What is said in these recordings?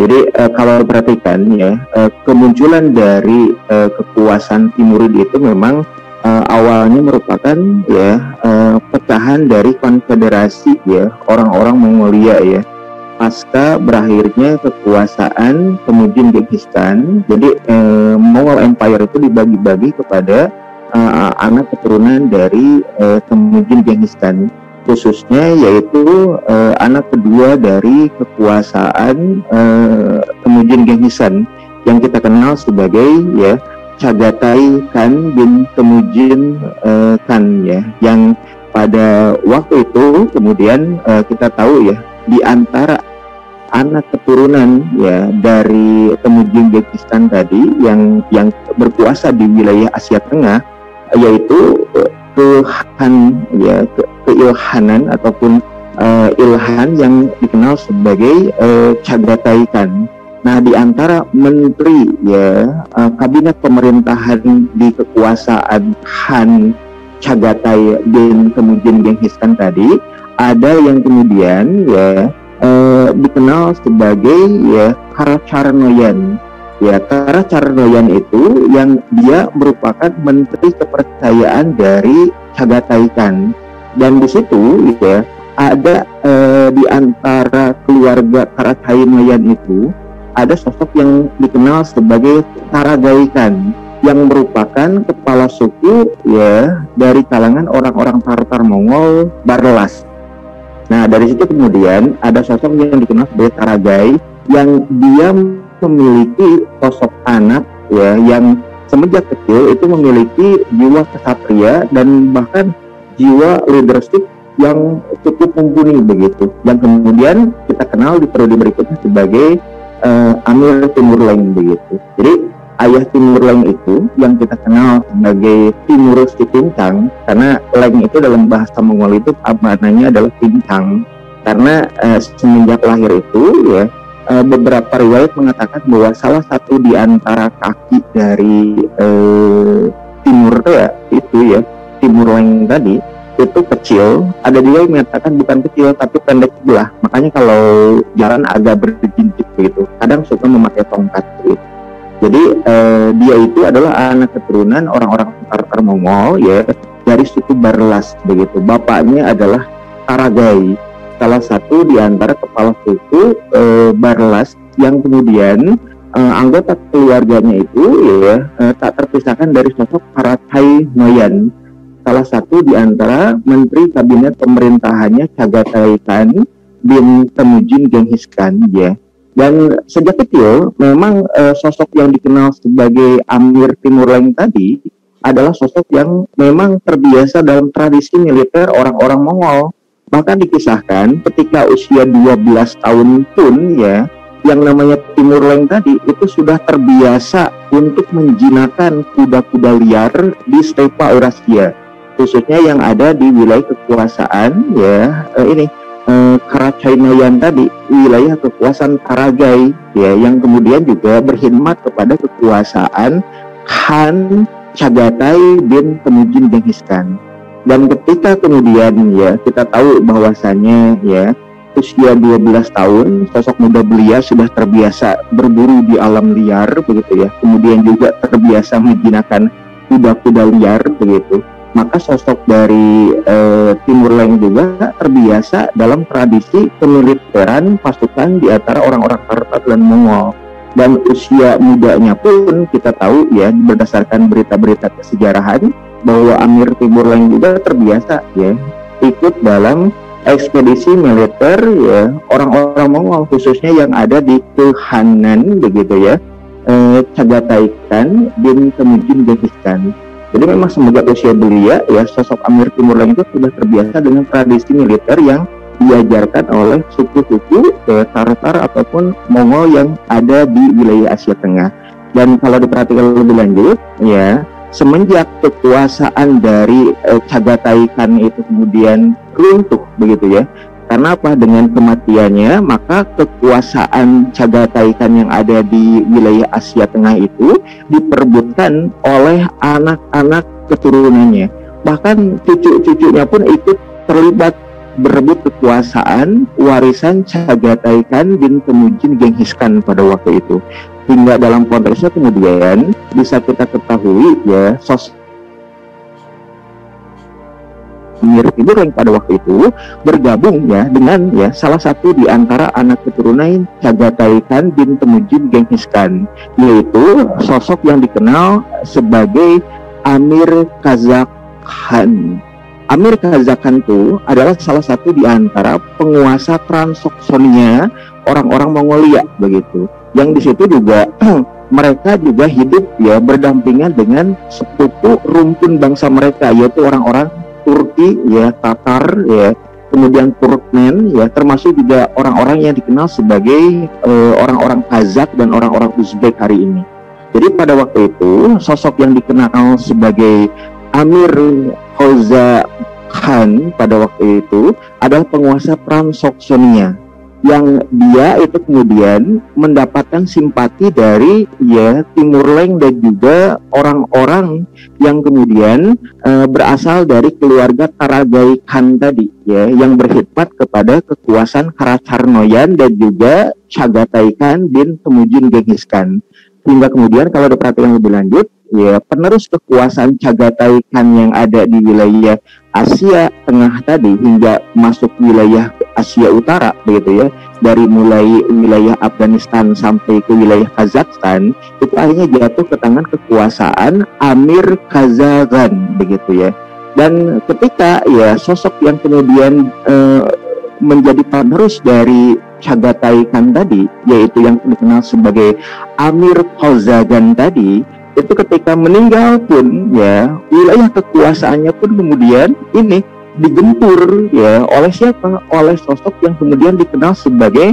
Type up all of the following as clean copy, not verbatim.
jadi kalau perhatikan ya, kemunculan dari kekuasaan Timurid itu memang awalnya merupakan ya pecahan dari konfederasi ya orang-orang Mongolia ya. Pasca berakhirnya kekuasaan kemudian Genghis Khan, jadi Mongol Empire itu dibagi-bagi kepada anak keturunan dari kemudian Genghis Khan, khususnya yaitu anak kedua dari kekuasaan kemudian Genghis Khan yang kita kenal sebagai ya Chagatai Khan bin Temujin Khan ya, yang pada waktu itu kemudian kita tahu ya di antara anak keturunan ya dari Temujin Genghis Khan tadi yang berkuasa di wilayah Asia Tengah, yaitu keilhanan ataupun ilhan yang dikenal sebagai Chagatai Khan. Nah, di antara menteri ya kabinet pemerintahan di kekuasaan Khan Chagatai bin Temujin Genghis Khan tadi, ada yang kemudian ya dikenal sebagai ya Karacarnoyan. Ya, Karacarnoyan itu yang dia merupakan menteri kepercayaan dari Chagatai Khan. Dan di situ ya ada di antara keluarga Karacarnoyan itu ada sosok yang dikenal sebagai Karagai Khan, yang merupakan kepala suku ya dari kalangan orang-orang Tartar Mongol Barlas. Nah, dari situ kemudian ada sosok yang dikenal sebagai Karagai, yang dia memiliki sosok anak ya yang semenjak kecil itu memiliki jiwa kesatria dan bahkan jiwa leadership yang cukup mumpuni begitu, yang kemudian kita kenal di periode berikutnya sebagai Amir Timurleng begitu. Jadi ayah Timurleng itu yang kita kenal sebagai Timurus Pincang, karena Leng itu dalam bahasa Mongol itu maknanya adalah pincang, karena semenjak lahir itu ya beberapa riwayat mengatakan bahwa salah satu di antara kaki dari Timur ya itu ya Timurleng tadi itu kecil, ada juga yang menyatakan bukan kecil tapi pendek sebelah, makanya kalau jalan agak berjinjit begitu, kadang suka memakai tongkat gitu. Jadi dia itu adalah anak keturunan orang-orang Tartar Mongol ya dari suku Barlas begitu. Bapaknya adalah Karagai, salah satu di antara kepala suku Barlas yang kemudian anggota keluarganya itu ya tak terpisahkan dari sosok Karatai Noyan, salah satu di antara menteri kabinet pemerintahannya Chagatai Khan bin Temujin Genghis Khan ya. Dan sejak kecil memang sosok yang dikenal sebagai Amir Timurleng tadi adalah sosok yang memang terbiasa dalam tradisi militer orang-orang Mongol. Bahkan dikisahkan ketika usia 12 tahun pun ya, yang namanya Timurleng tadi itu sudah terbiasa untuk menjinakkan kuda-kuda liar di stepa Eurasia, khususnya yang ada di wilayah kekuasaan ya Karacarnoyan tadi, wilayah kekuasaan Karagai ya, yang kemudian juga berkhidmat kepada kekuasaan Khan Chagatai bin Temujin Genghis Khan. Dan ketika kemudian ya kita tahu bahwasanya ya usia 12 tahun sosok muda belia sudah terbiasa berburu di alam liar begitu ya, kemudian juga terbiasa menjinakkan kuda-kuda liar begitu, maka sosok dari Timurleng juga terbiasa dalam tradisi kemiliteran pasukan di antara orang-orang Tartar dan Mongol. Dan usia mudanya pun kita tahu ya berdasarkan berita-berita kesejarahan bahwa Amir Timurleng juga terbiasa ya ikut dalam ekspedisi militer ya orang-orang Mongol, khususnya yang ada di Kehanan begitu ya, Chagatai Khan bin Temujin Genghis Khan. Jadi memang semenjak usia belia ya sosok Amir Timurleng itu sudah terbiasa dengan tradisi militer yang diajarkan oleh suku-suku Tartar ataupun Mongol yang ada di wilayah Asia Tengah. Dan kalau diperhatikan lebih lanjut ya, semenjak kekuasaan dari Chagatai Khan itu kemudian runtuh begitu ya, karena apa? Dengan kematiannya maka kekuasaan Chagatai Khan yang ada di wilayah Asia Tengah itu diperebutkan oleh anak-anak keturunannya. Bahkan cucu-cucunya pun ikut terlibat berebut kekuasaan warisan Chagatai Khan bin Temujin Genghis Khan pada waktu itu. Hingga dalam konteksnya kemudian bisa kita ketahui ya, sosok Amir Timurleng pada waktu itu bergabung ya dengan ya salah satu di antara anak keturunan Chagatai Khan bin Temujin Genghis Khan, yaitu sosok yang dikenal sebagai Amir Kazakh Khan. Amir Kazakh Khan itu adalah salah satu di antara penguasa Transoksonia orang-orang Mongolia begitu. Yang di situ juga mereka juga hidup ya berdampingan dengan sepupu rumpun bangsa mereka, yaitu orang-orang Turki ya, Tatar ya, kemudian Turkmen ya, termasuk juga orang-orang yang dikenal sebagai orang-orang Kazakh dan orang-orang Uzbek hari ini. Jadi pada waktu itu sosok yang dikenal sebagai Amir Kazakh Khan pada waktu itu adalah penguasa Transoksonia, yang dia itu kemudian mendapatkan simpati dari ya Timurleng dan juga orang-orang yang kemudian berasal dari keluarga Taragai Khan tadi ya, yang berkhidmat kepada kekuasaan Karacarnoyan dan juga Chagatai Khan bin Temujin Genghis Khan. Hingga kemudian kalau diperhatikan lebih lanjut ya, penerus kekuasaan Chagatai Khan yang ada di wilayah Asia Tengah tadi hingga masuk wilayah Asia Utara begitu ya, dari mulai wilayah Afghanistan sampai ke wilayah Kazakhstan, itu akhirnya jatuh ke tangan kekuasaan Amir Kazakh Khan begitu ya. Dan ketika ya sosok yang kemudian menjadi penerus dari Chagatai Khan tadi, yaitu yang dikenal sebagai Amir Kazakh Khan tadi, itu ketika meninggal pun ya wilayah kekuasaannya pun kemudian ini digempur ya oleh siapa? Oleh sosok yang kemudian dikenal sebagai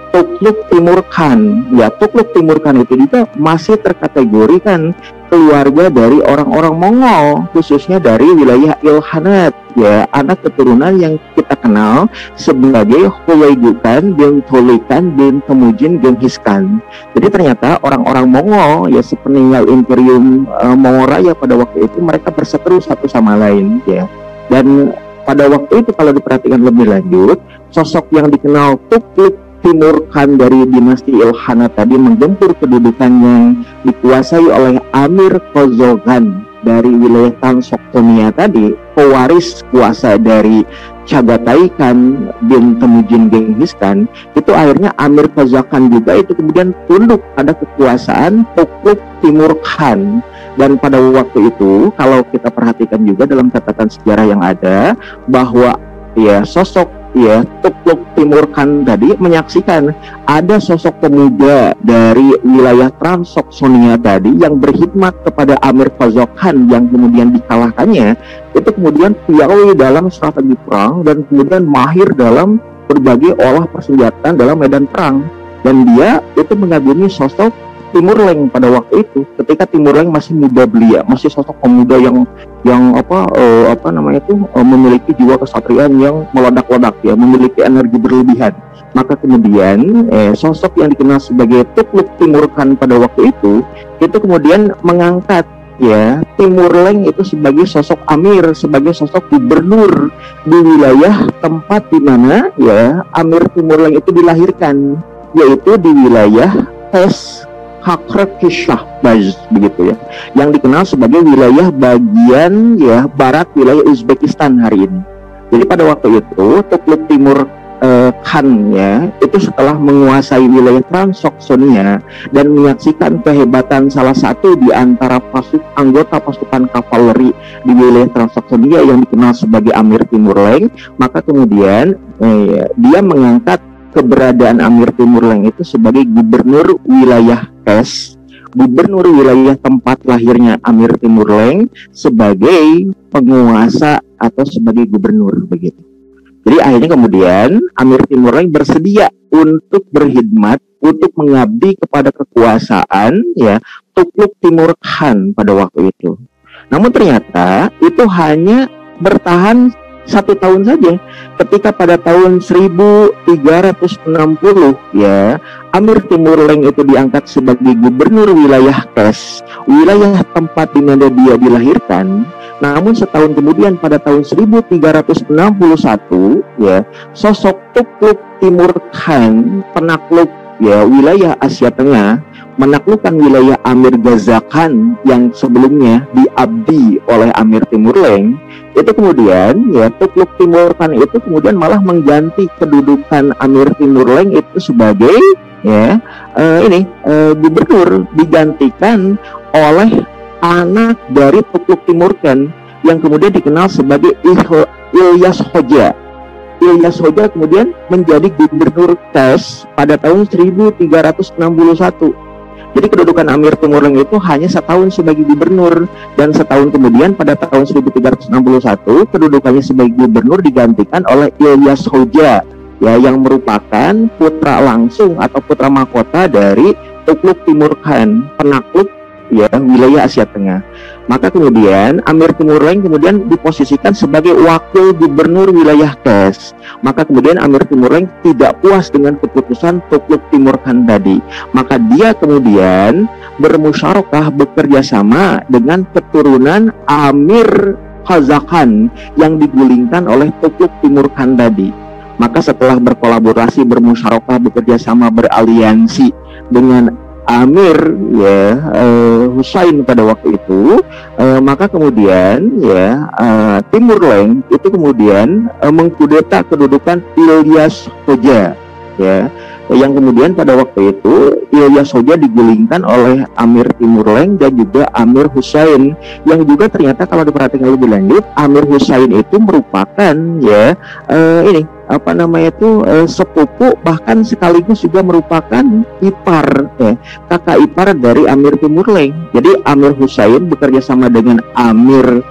Tughluq Timur Khan. Ya, Tughluq Timur Khan itu juga masih terkategorikan keluarga dari orang-orang Mongol, khususnya dari wilayah Ilkhanat ya, anak keturunan yang kita kenal sebagai Huwaidi Khan bin Tuli Khan bin Temujin Genghis Khan. Jadi ternyata orang-orang Mongol ya sepeninggal Imperium Mongol Raya pada waktu itu mereka berseteru satu sama lain ya. Dan pada waktu itu kalau diperhatikan lebih lanjut, sosok yang dikenal Tughluq Timur Khan dari dinasti Ilkhanat tadi menggempur kedudukan yang dikuasai oleh Amir Kazakh Khan dari wilayah Transoksonia tadi, pewaris kuasa dari Chagatai Khan bin Temujin Genghis Khan. Itu akhirnya Amir Kazakh Khan juga itu kemudian tunduk pada kekuasaan Tughluq Timur Khan. Dan pada waktu itu kalau kita perhatikan juga dalam catatan sejarah yang ada, bahwa ya sosok ya Tughluq Timur Khan tadi menyaksikan ada sosok pemuda dari wilayah Transoksonia tadi yang berkhidmat kepada Amir Kazakh Khan yang kemudian dikalahkannya, itu kemudian piawai dalam strategi perang dan kemudian mahir dalam berbagai olah persenjataan dalam medan perang. Dan dia itu mengagumi sosok Timurleng pada waktu itu, ketika Timurleng masih muda belia, masih sosok pemuda yang memiliki jiwa kesatriaan yang meledak-ledak ya, memiliki energi berlebihan. Maka kemudian sosok yang dikenal sebagai Tughluq Timur Khan pada waktu itu kemudian mengangkat ya Timurleng itu sebagai sosok amir, sebagai sosok gubernur di wilayah tempat di mana ya Amir Timurleng itu dilahirkan, yaitu di wilayah Khakrkishahbaz begitu ya, yang dikenal sebagai wilayah bagian ya barat wilayah Uzbekistan hari ini. Jadi pada waktu itu Tughluq Timur Khan ya itu setelah menguasai wilayah Transoksonia dan menyaksikan kehebatan salah satu di antara anggota pasukan kavaleri di wilayah Transoksonia yang dikenal sebagai Amir Timurleng, maka kemudian dia mengangkat keberadaan Amir Timurleng itu sebagai gubernur wilayah Kes, gubernur wilayah tempat lahirnya Amir Timurleng, sebagai penguasa atau sebagai gubernur begitu. Jadi akhirnya kemudian Amir Timurleng bersedia untuk berkhidmat, untuk mengabdi kepada kekuasaan ya Tughluq Timur Khan pada waktu itu. Namun ternyata itu hanya bertahan 1 tahun saja, ketika pada tahun 1360 ya Amir Timurleng itu diangkat sebagai gubernur wilayah Kes, wilayah tempat di mana dia dilahirkan. Namun setahun kemudian pada tahun 1361 ya, sosok Tugluk Timur Khan, penakluk ya wilayah Asia Tengah, menaklukkan wilayah Amir Ghaza Khan yang sebelumnya diabdi oleh Amir Timur Leng. Itu kemudian ya Tugluk Timur Khan itu kemudian malah mengganti kedudukan Amir Timur Leng itu sebagai ya gubernur, digantikan oleh anak dari Tugluk Timur Khan yang kemudian dikenal sebagai Ilyas Hoja. Ilyas Hoja kemudian menjadi gubernur Kes pada tahun 1361. Jadi kedudukan Amir Timur Leng itu hanya setahun sebagai gubernur, dan setahun kemudian pada tahun 1361 kedudukannya sebagai gubernur digantikan oleh Ilyas Hoja ya, yang merupakan putra langsung atau putra mahkota dari Tugluk Timur Khan, penakluk ya wilayah Asia Tengah. Maka kemudian Amir Timur Leng kemudian diposisikan sebagai wakil gubernur wilayah Kes. Maka kemudian Amir Timur Leng tidak puas dengan keputusan Tugluk Timur Khan tadi. Maka dia kemudian bermusyarakah, bekerja sama dengan keturunan Amir Ghaza Khan yang digulingkan oleh Tugluk Timur Khan tadi. Maka setelah berkolaborasi, bermusyarakah, bekerja sama, beraliansi dengan Amir ya Husain pada waktu itu, maka kemudian ya Timur Leng itu kemudian mengkudeta kedudukan Ilyas Hoja ya, yang kemudian pada waktu itu Ilyas Hoja digulingkan oleh Amir Timur Leng dan juga Amir Husain, yang juga ternyata kalau diperhatikan lebih lanjut Amir Husain itu merupakan ya sepupu, bahkan sekaligus juga merupakan ipar ya, kakak ipar dari Amir Timur Leng. Jadi Amir Husain bekerja sama dengan Amir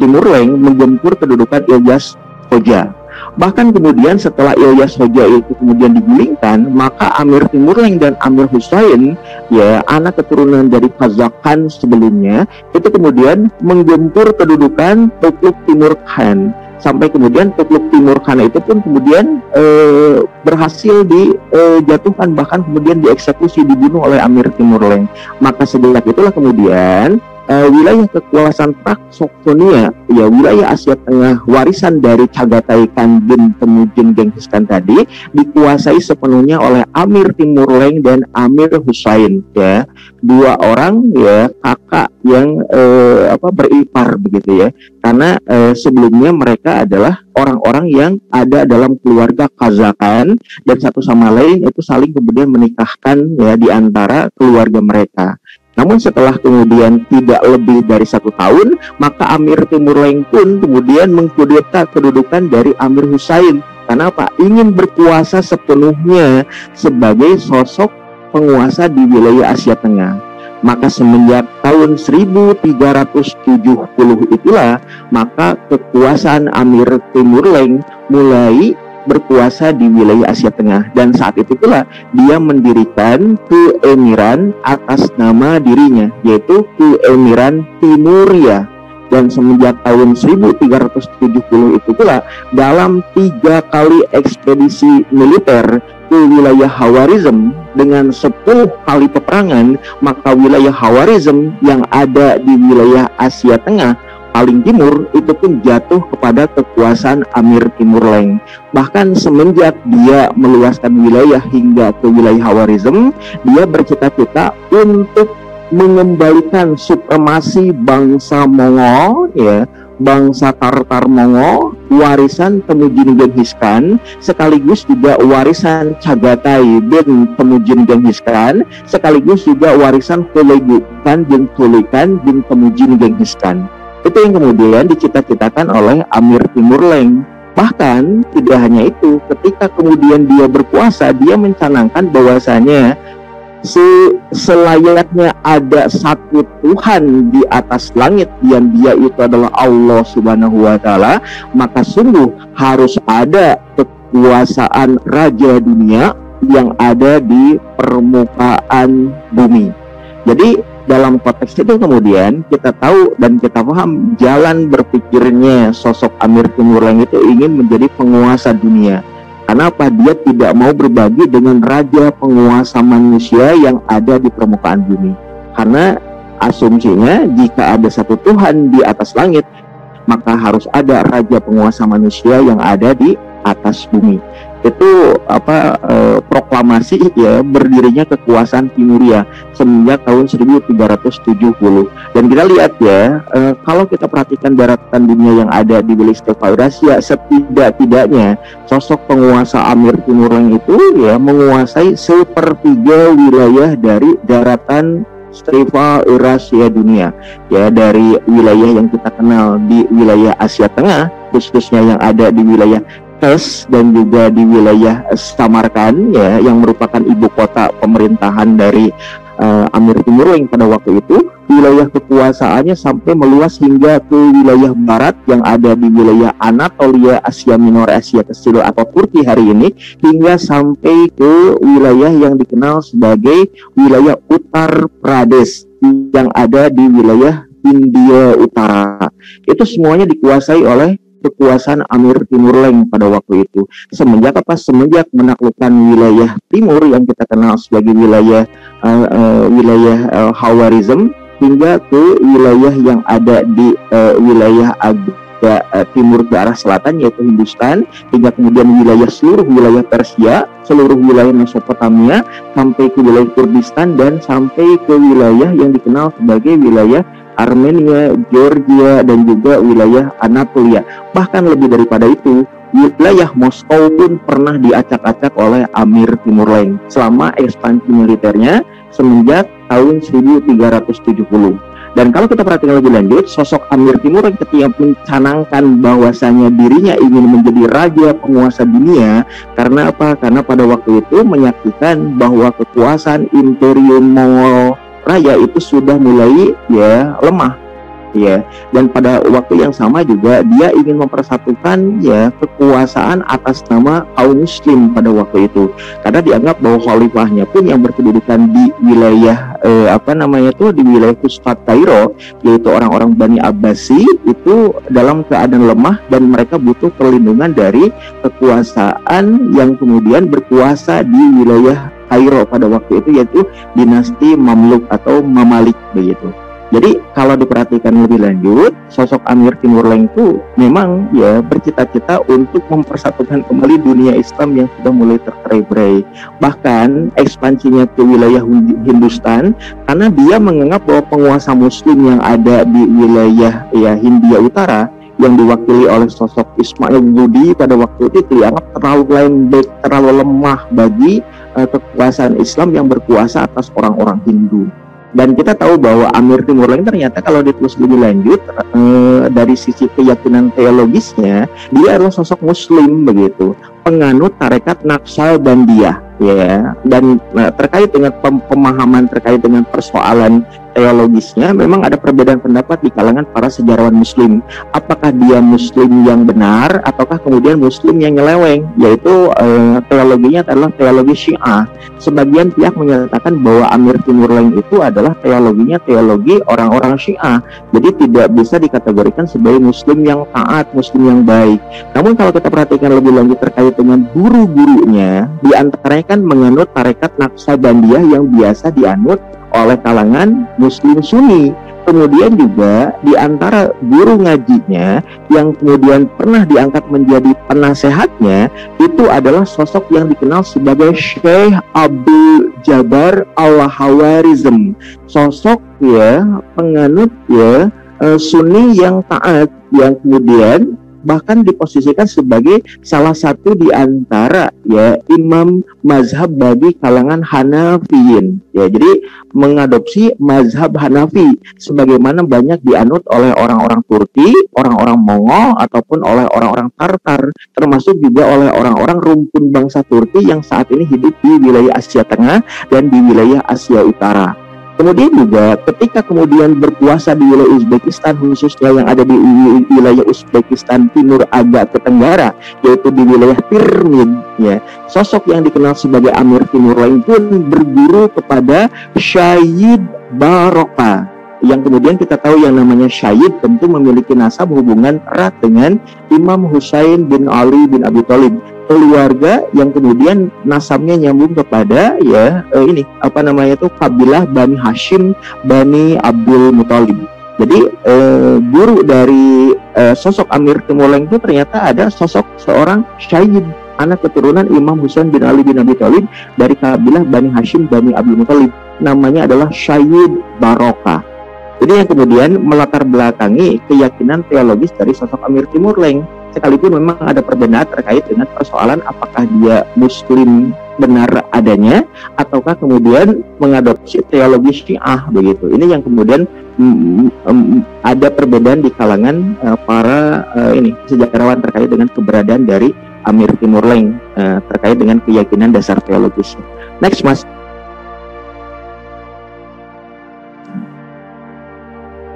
Timur Leng menggempur kedudukan Ilyas Hoja. Bahkan kemudian setelah Ilyas Hoja itu kemudian digulingkan, maka Amir Timur Leng dan Amir Husain ya, anak keturunan dari Ghaza Khan sebelumnya, itu kemudian menggempur kedudukan Tugluk Timur Khan. Sampai kemudian Tugluk Timur Khan itu pun kemudian berhasil dijatuhkan, bahkan kemudian dieksekusi, dibunuh oleh Amir Timur Leng. Maka sejak itulah kemudian wilayah kekuasaan Praksoksonia ya, wilayah Asia Tengah warisan dari Chagatai Khan bin Temujin Genghis Khan tadi, dikuasai sepenuhnya oleh Amir Timur Leng dan Amir Husain ya, dua orang ya kakak yang beripar begitu ya, karena sebelumnya mereka adalah orang-orang yang ada dalam keluarga Ghaza Khan, dan satu sama lain itu saling kemudian menikahkan ya di antara keluarga mereka. Namun setelah kemudian tidak lebih dari 1 tahun, maka Amir Timur Leng pun kemudian mengkudeta kedudukan dari Amir Husain. Karena apa? Ingin berkuasa sepenuhnya sebagai sosok penguasa di wilayah Asia Tengah. Maka semenjak tahun 1370 itulah, maka kekuasaan Amir Timur Leng mulai berkuasa di wilayah Asia Tengah, dan saat itu pula dia mendirikan keemiran atas nama dirinya, yaitu Keemiran Timuria. Dan semenjak tahun 1370 itu pula, dalam 3 kali ekspedisi militer ke wilayah Khawarizm dengan 10 kali peperangan, maka wilayah Khawarizm yang ada di wilayah Asia Tengah paling timur itu pun jatuh kepada kekuasaan Amir Timur Leng. Bahkan semenjak dia meluaskan wilayah hingga ke wilayah Khawarizm, dia bercita-cita untuk mengembalikan supremasi bangsa Mongol ya, bangsa Tartar Mongol, warisan Temujin Genghis Khan, sekaligus juga warisan Chagatai bin Temujin Genghis Khan, sekaligus juga warisan Hulagu Khan bin Tulikan bin Temujin Genghis Khan. Itu yang kemudian dicita-citakan oleh Amir Timur Leng. Bahkan tidak hanya itu, ketika kemudian dia berkuasa, dia mencanangkan bahwasanya selayaknya ada satu Tuhan di atas langit, yang dia itu adalah Allah Subhanahu wa Ta'ala, maka sungguh harus ada kekuasaan raja dunia yang ada di permukaan bumi. Jadi dalam konteks itu kemudian kita tahu dan kita paham jalan berpikirnya sosok Amir Timur Leng itu ingin menjadi penguasa dunia. Karena apa? Dia tidak mau berbagi dengan raja penguasa manusia yang ada di permukaan bumi. Karena asumsinya jika ada satu Tuhan di atas langit, maka harus ada raja penguasa manusia yang ada di atas bumi. Itu proklamasi ya berdirinya kekuasaan Timuria semenjak tahun 1370. Dan kita lihat ya, kalau kita perhatikan daratan dunia yang ada di wilayah Steva Eurasia, setidak-tidaknya sosok penguasa Amir Timurleng itu ya menguasai sepertiga wilayah dari daratan Steva Eurasia dunia, ya, dari wilayah yang kita kenal di wilayah Asia Tengah, khususnya yang ada di wilayah Fes dan juga di wilayah Samarkand, ya, yang merupakan ibu kota pemerintahan dari Amir Timurleng pada waktu itu. Wilayah kekuasaannya sampai meluas hingga ke wilayah barat yang ada di wilayah Anatolia, Asia Minor, Asia Kecil atau Turki hari ini, hingga sampai ke wilayah yang dikenal sebagai wilayah Uttar Pradesh yang ada di wilayah India Utara. Itu semuanya dikuasai oleh kekuasaan Amir Timurleng pada waktu itu. Semenjak menaklukkan wilayah timur yang kita kenal sebagai wilayah Khawarizm, hingga ke wilayah yang ada di wilayah agak timur ke arah selatan, yaitu Hindustan, hingga kemudian seluruh wilayah Persia, seluruh wilayah Mesopotamia, sampai ke wilayah Kurdistan, dan sampai ke wilayah yang dikenal sebagai wilayah Armenia, Georgia, dan juga wilayah Anatolia. Bahkan lebih daripada itu, wilayah Moskow pun pernah diacak-acak oleh Amir Timurleng selama ekspansi militernya semenjak tahun 1370. Dan kalau kita perhatikan lebih lanjut, sosok Amir Timurleng ketika mencanangkan bahwasanya dirinya ingin menjadi raja penguasa dunia, karena apa? Karena pada waktu itu menyaksikan bahwa kekuasaan Imperium Mongol Raya itu sudah mulai ya lemah, ya, dan pada waktu yang sama juga dia ingin mempersatukan ya kekuasaan atas nama kaum muslim pada waktu itu, karena dianggap bahwa khalifahnya pun yang berkedudukan di wilayah di wilayah Pusat Kairo, yaitu orang-orang Bani Abbasi, itu dalam keadaan lemah dan mereka butuh perlindungan dari kekuasaan yang kemudian berkuasa di wilayah Kairo pada waktu itu, yaitu dinasti Mamluk atau Mamalik begitu. Jadi kalau diperhatikan lebih lanjut, sosok Amir Timurleng itu memang ya bercita-cita untuk mempersatukan kembali dunia Islam yang sudah mulai tercerai-berai. Bahkan ekspansinya ke wilayah Hindustan, karena dia menganggap bahwa penguasa Muslim yang ada di wilayah ya Hindia Utara yang diwakili oleh sosok Ismail Budi pada waktu itu dianggap terlalu lembek, terlalu lemah bagi kekuasaan Islam yang berkuasa atas orang-orang Hindu. Dan kita tahu bahwa Amir Timurleng ternyata kalau ditulis lebih lanjut dari sisi keyakinan teologisnya, dia adalah sosok Muslim begitu, penganut tarekat Naqsabandiyah, ya. Dan terkait dengan pemahaman terkait dengan persoalan teologisnya, memang ada perbedaan pendapat di kalangan para sejarawan Muslim. Apakah dia Muslim yang benar ataukah kemudian Muslim yang nyeleweng, yaitu teologinya adalah teologi Syiah. Sebagian pihak menyatakan bahwa Amir Timurleng itu adalah teologinya teologi orang-orang Syiah, jadi tidak bisa dikategorikan sebagai Muslim yang taat, Muslim yang baik. Namun kalau kita perhatikan lebih lanjut terkait dengan guru-gurunya, diantaranya kan menganut tarekat Naqsabandiyah yang biasa dianut oleh kalangan Muslim Sunni. Kemudian juga di antara guru ngajinya yang kemudian pernah diangkat menjadi penasehatnya itu adalah sosok yang dikenal sebagai Syekh Abdul Jabbar Al-Khawarizm, sosok ya penganut ya Sunni yang taat, yang kemudian bahkan diposisikan sebagai salah satu di antara ya imam mazhab bagi kalangan Hanafiyin, ya. Jadi mengadopsi mazhab Hanafi sebagaimana banyak dianut oleh orang-orang Turki, orang-orang Mongol ataupun oleh orang-orang Tartar, termasuk juga oleh orang-orang rumpun bangsa Turki yang saat ini hidup di wilayah Asia Tengah dan di wilayah Asia Utara. Kemudian juga ketika kemudian berkuasa di wilayah Uzbekistan, khususnya yang ada di wilayah Uzbekistan Timur agak ke tenggara, yaitu di wilayah Pirmid, ya, sosok yang dikenal sebagai Amir Timurleng pun berguru kepada Syahid Baroka, yang kemudian kita tahu yang namanya Syahid tentu memiliki nasab hubungan erat dengan Imam Husain bin Ali bin Abi Thalib, keluarga yang kemudian nasabnya nyambung kepada ya kabilah Bani Hashim, Bani Abdul Muthalib. Jadi guru dari sosok Amir Timur Leng itu ternyata ada sosok seorang Syahid, anak keturunan Imam Husain bin Ali bin Abi Thalib dari kabilah Bani Hashim Bani Abdul Muthalib. Namanya adalah Syahid Barokah. Ini yang kemudian melatar belakangi keyakinan teologis dari sosok Amir Timur Leng. Sekalipun memang ada perbedaan terkait dengan persoalan apakah dia Muslim benar adanya ataukah kemudian mengadopsi teologi Syiah begitu. Ini yang kemudian ada perbedaan di kalangan para sejarawan terkait dengan keberadaan dari Amir Timur Leng terkait dengan keyakinan dasar teologis. Next, Mas.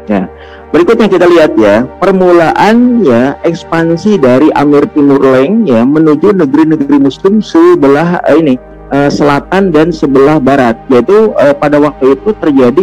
Ya, berikutnya kita lihat ya, permulaan ya ekspansi dari Amir Timur Leng ya menuju negeri-negeri Muslim sebelah selatan dan sebelah barat, yaitu pada waktu itu terjadi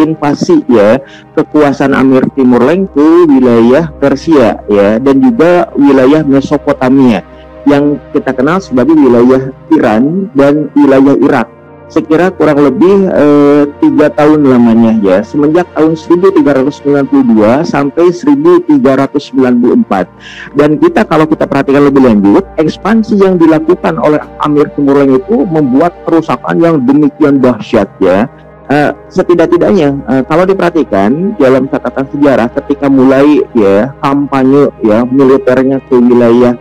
invasi ya kekuasaan Amir Timur Leng ke wilayah Persia ya dan juga wilayah Mesopotamia yang kita kenal sebagai wilayah Iran dan wilayah Irak. Sekira kurang lebih 3 tahun lamanya ya, semenjak tahun 1392 sampai 1394. Dan kalau kita perhatikan lebih lanjut, ekspansi yang dilakukan oleh Amir Timur Leng itu membuat kerusakan yang demikian dahsyat ya. Setidak-tidaknya kalau diperhatikan dalam catatan sejarah ketika mulai ya kampanye ya militernya ke wilayah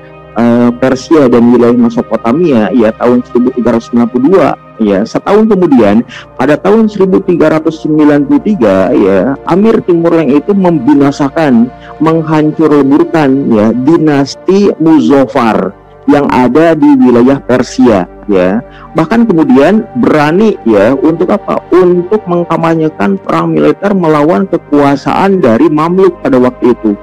Persia dan wilayah Mesopotamia ya tahun 1392 ya, setahun kemudian pada tahun 1393 ya Amir Timur Leng itu membinasakan, menghancur leburkan ya dinasti Muzaffar yang ada di wilayah Persia ya. Bahkan kemudian berani ya untuk apa? Untuk mengkampanyekan perang militer melawan kekuasaan dari Mamluk pada waktu itu.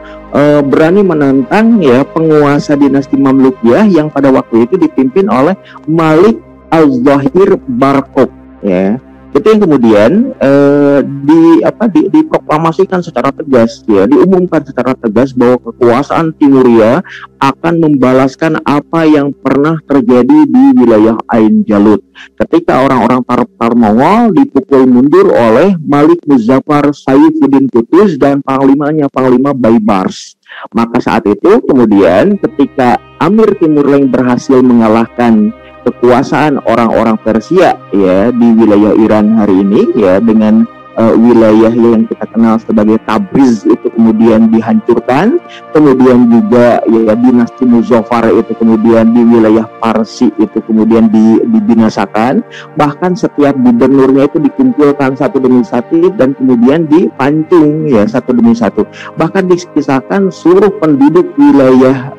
Berani menantang ya penguasa dinasti Mamlukiyah yang pada waktu itu dipimpin oleh Malik Al-Zahir Barkok ya. Itu yang kemudian diproklamasikan secara tegas ya, diumumkan secara tegas bahwa kekuasaan Timuria akan membalaskan apa yang pernah terjadi di wilayah Ain Jalut ketika orang-orang Tartar Mongol dipukul mundur oleh Malik Muzaffar Saifuddin Qutuz dan panglimanya Panglima Baibars. Maka saat itu kemudian ketika Amir Timur Leng berhasil mengalahkan kekuasaan orang-orang Persia ya di wilayah Iran hari ini ya dengan wilayah yang kita kenal sebagai Tabriz itu kemudian dihancurkan, kemudian juga ya dinasti Muzaffar itu kemudian di wilayah Parsi itu kemudian dibinasakan, bahkan setiap gubernurnya itu dikumpulkan satu demi satu dan kemudian dipancung ya satu demi satu, bahkan dikisahkan seluruh penduduk wilayah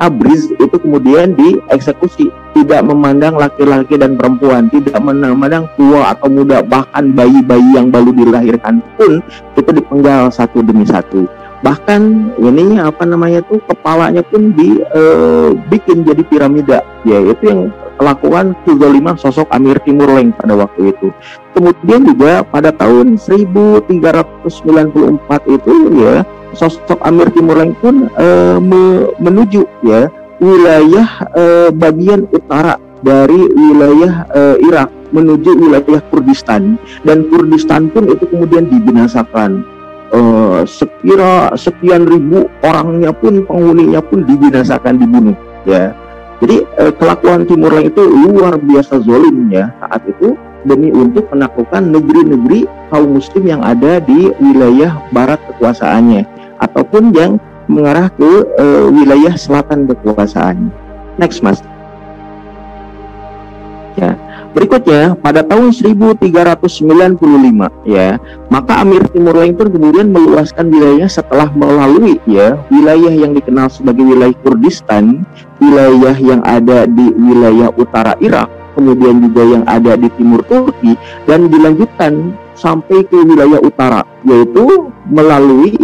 Tabriz itu kemudian dieksekusi, tidak memandang laki-laki dan perempuan, tidak memandang tua atau muda, bahkan bayi-bayi yang baru dilahirkan pun itu dipenggal satu demi satu. Bahkan ini kepalanya pun dibikin jadi piramida, yaitu yang kelakuan kezaliman sosok Amir Timur Leng pada waktu itu. Kemudian juga pada tahun 1394 itu ya sosok Amir Timur Leng pun menuju ya wilayah bagian utara dari wilayah Irak menuju wilayah Kurdistan, dan Kurdistan pun itu kemudian dibinasakan. Sekian ribu orangnya pun, penghuninya pun dibinasakan, dibunuh ya. Jadi kelakuan Timur Leng itu luar biasa zolim ya saat itu demi untuk menaklukkan negeri-negeri kaum muslim yang ada di wilayah barat kekuasaannya ataupun yang mengarah ke wilayah selatan kekuasaannya. Next, Mas. Ya. Berikutnya pada tahun 1395 ya, maka Amir Timur Leng pun kemudian meluaskan wilayah setelah melalui ya wilayah yang dikenal sebagai wilayah Kurdistan, wilayah yang ada di wilayah utara Irak, kemudian juga yang ada di timur Turki, dan dilanjutkan sampai ke wilayah utara, yaitu melalui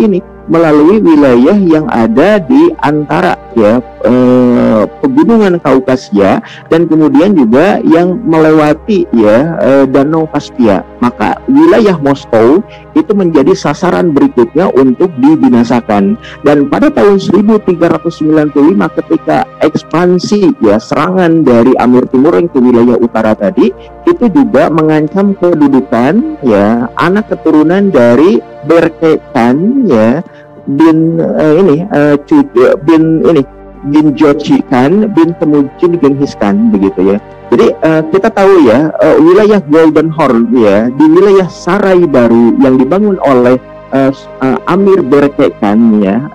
wilayah yang ada di antara ya pegunungan Kaukasia dan kemudian juga yang melewati ya Danau Kaspia. Maka wilayah Moskow itu menjadi sasaran berikutnya untuk dibinasakan. Dan pada tahun 1395 ketika ekspansi ya serangan dari Amir Timur Leng ke wilayah utara tadi, itu juga mengancam kedudukan ya anak keturunan dari Berke Khan ya bin Jochi Khan bin Temujin Genghis Khan begitu ya. Jadi kita tahu ya, wilayah Golden Horde ya, di wilayah Sarai Baru yang dibangun oleh Amir Berke Khan ya,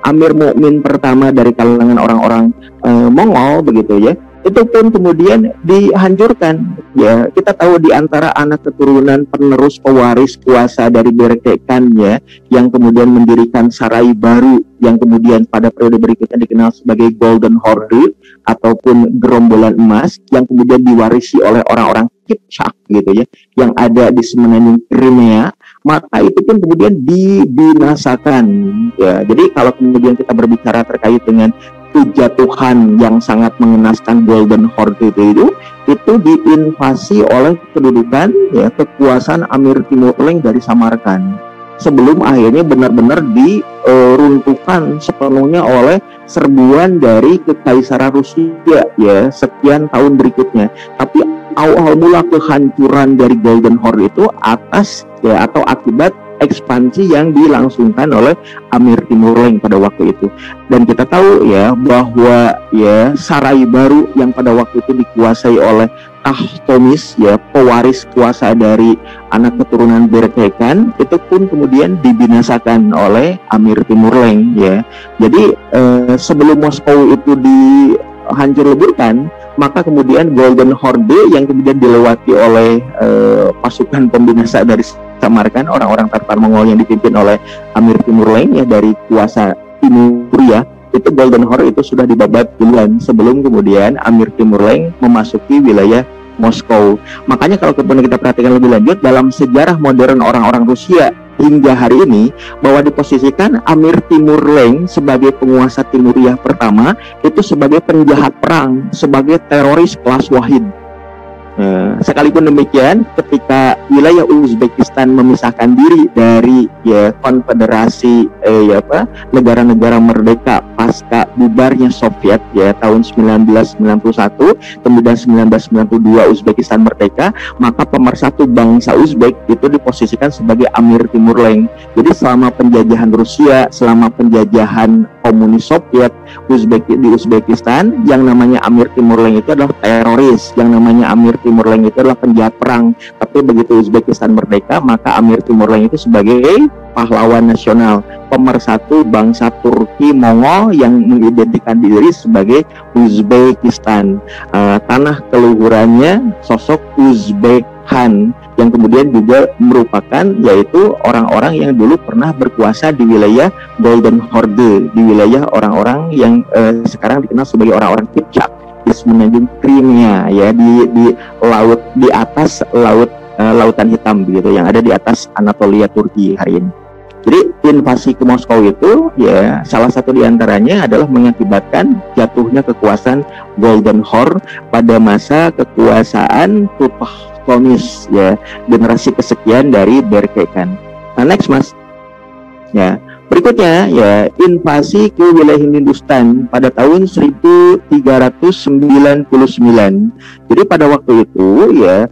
Amir Mukmin pertama dari kalangan orang-orang Mongol begitu ya. Itu pun kemudian dihancurkan ya. Kita tahu di antara anak keturunan penerus pewaris kuasa dari Berke Khan ya, yang kemudian mendirikan Sarai Baru yang kemudian pada periode berikutnya dikenal sebagai Golden Horde ataupun gerombolan emas, yang kemudian diwarisi oleh orang-orang Kipchak gitu ya, yang ada di semenanjung Crimea, maka itu pun kemudian dibinasakan ya. Jadi kalau kemudian kita berbicara terkait dengan kejatuhan yang sangat mengenaskan Golden Horde itu diinvasi oleh kedudukan ya, kekuasaan Amir Timurleng dari Samarkand, sebelum akhirnya benar-benar diruntuhkan sepenuhnya oleh serbuan dari Kekaisaran Rusia ya sekian tahun berikutnya. Tapi awal mula kehancuran dari Golden Horde itu atas ya, atau akibat ekspansi yang dilangsungkan oleh Amir Timurleng pada waktu itu. Dan kita tahu ya bahwa ya Sarai Baru yang pada waktu itu dikuasai oleh Tahtomis ya, pewaris kuasa dari anak keturunan Berke Khan, itu pun kemudian dibinasakan oleh Amir Timurleng ya. Jadi sebelum Moskow itu dihancur leburkan, maka kemudian Golden Horde yang kemudian dilewati oleh pasukan pembinasa dari Samarkand, orang-orang Tatar Mongol yang dipimpin oleh Amir Timurleng ya dari kuasa Timuria, itu Golden Horde itu sudah dibabat duluan sebelum kemudian Amir Timurleng memasuki wilayah Moskow. Makanya kalau kemudian kita perhatikan lebih lanjut dalam sejarah modern orang-orang Rusia hingga hari ini, bahwa diposisikan Amir Timurleng sebagai penguasa Timuriah pertama itu sebagai penjahat perang, sebagai teroris kelas wahid. Sekalipun demikian, ketika wilayah Uzbekistan memisahkan diri dari ya konfederasi negara-negara merdeka pasca bubarnya Soviet ya tahun 1991, kemudian 1992 Uzbekistan merdeka, maka pemersatu bangsa Uzbek itu diposisikan sebagai Amir Timurleng. Jadi selama penjajahan Rusia, selama penjajahan komunis Soviet di Uzbekistan, yang namanya Amir Timurleng itu adalah teroris, yang namanya Amir Timurleng itu adalah penjahat perang. Tapi begitu Uzbekistan merdeka, maka Amir Timurleng itu sebagai pahlawan nasional, pemersatu bangsa Turki Mongol yang mengidentikan diri sebagai Uzbekistan. Tanah keluhurannya sosok Uzbek Khan, yang kemudian juga merupakan yaitu orang-orang yang dulu pernah berkuasa di wilayah Golden Horde, di wilayah orang-orang yang sekarang dikenal sebagai orang-orang Kipchak di semenanjung Crimea ya, di laut, di atas lautan hitam begitu, yang ada di atas Anatolia Turki hari ini. Jadi invasi ke Moskow itu ya salah satu diantaranya adalah mengakibatkan jatuhnya kekuasaan Golden Horde pada masa kekuasaan Tahtomis ya, generasi kesekian dari Berke Khan. Nah next mas ya, berikutnya ya invasi ke wilayah Hindustan pada tahun 1399. Jadi pada waktu itu ya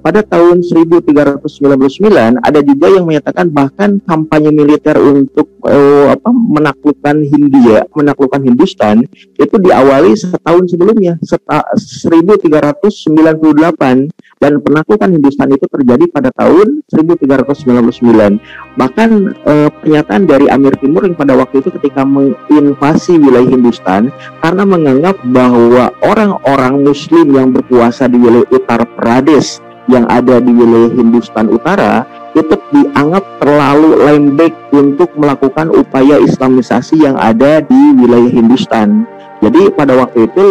pada tahun 1399 ada juga yang menyatakan bahkan kampanye militer untuk menaklukkan Hindia, menaklukkan Hindustan itu diawali setahun sebelumnya, 1398, dan penaklukan Hindustan itu terjadi pada tahun 1399. Bahkan pernyataan dari Amir Timurleng pada waktu itu ketika menginvasi wilayah Hindustan karena menganggap bahwa orang-orang Muslim yang berkuasa di wilayah Uttar Pradesh yang ada di wilayah Hindustan Utara itu dianggap terlalu lembek untuk melakukan upaya Islamisasi yang ada di wilayah Hindustan. Jadi pada waktu itu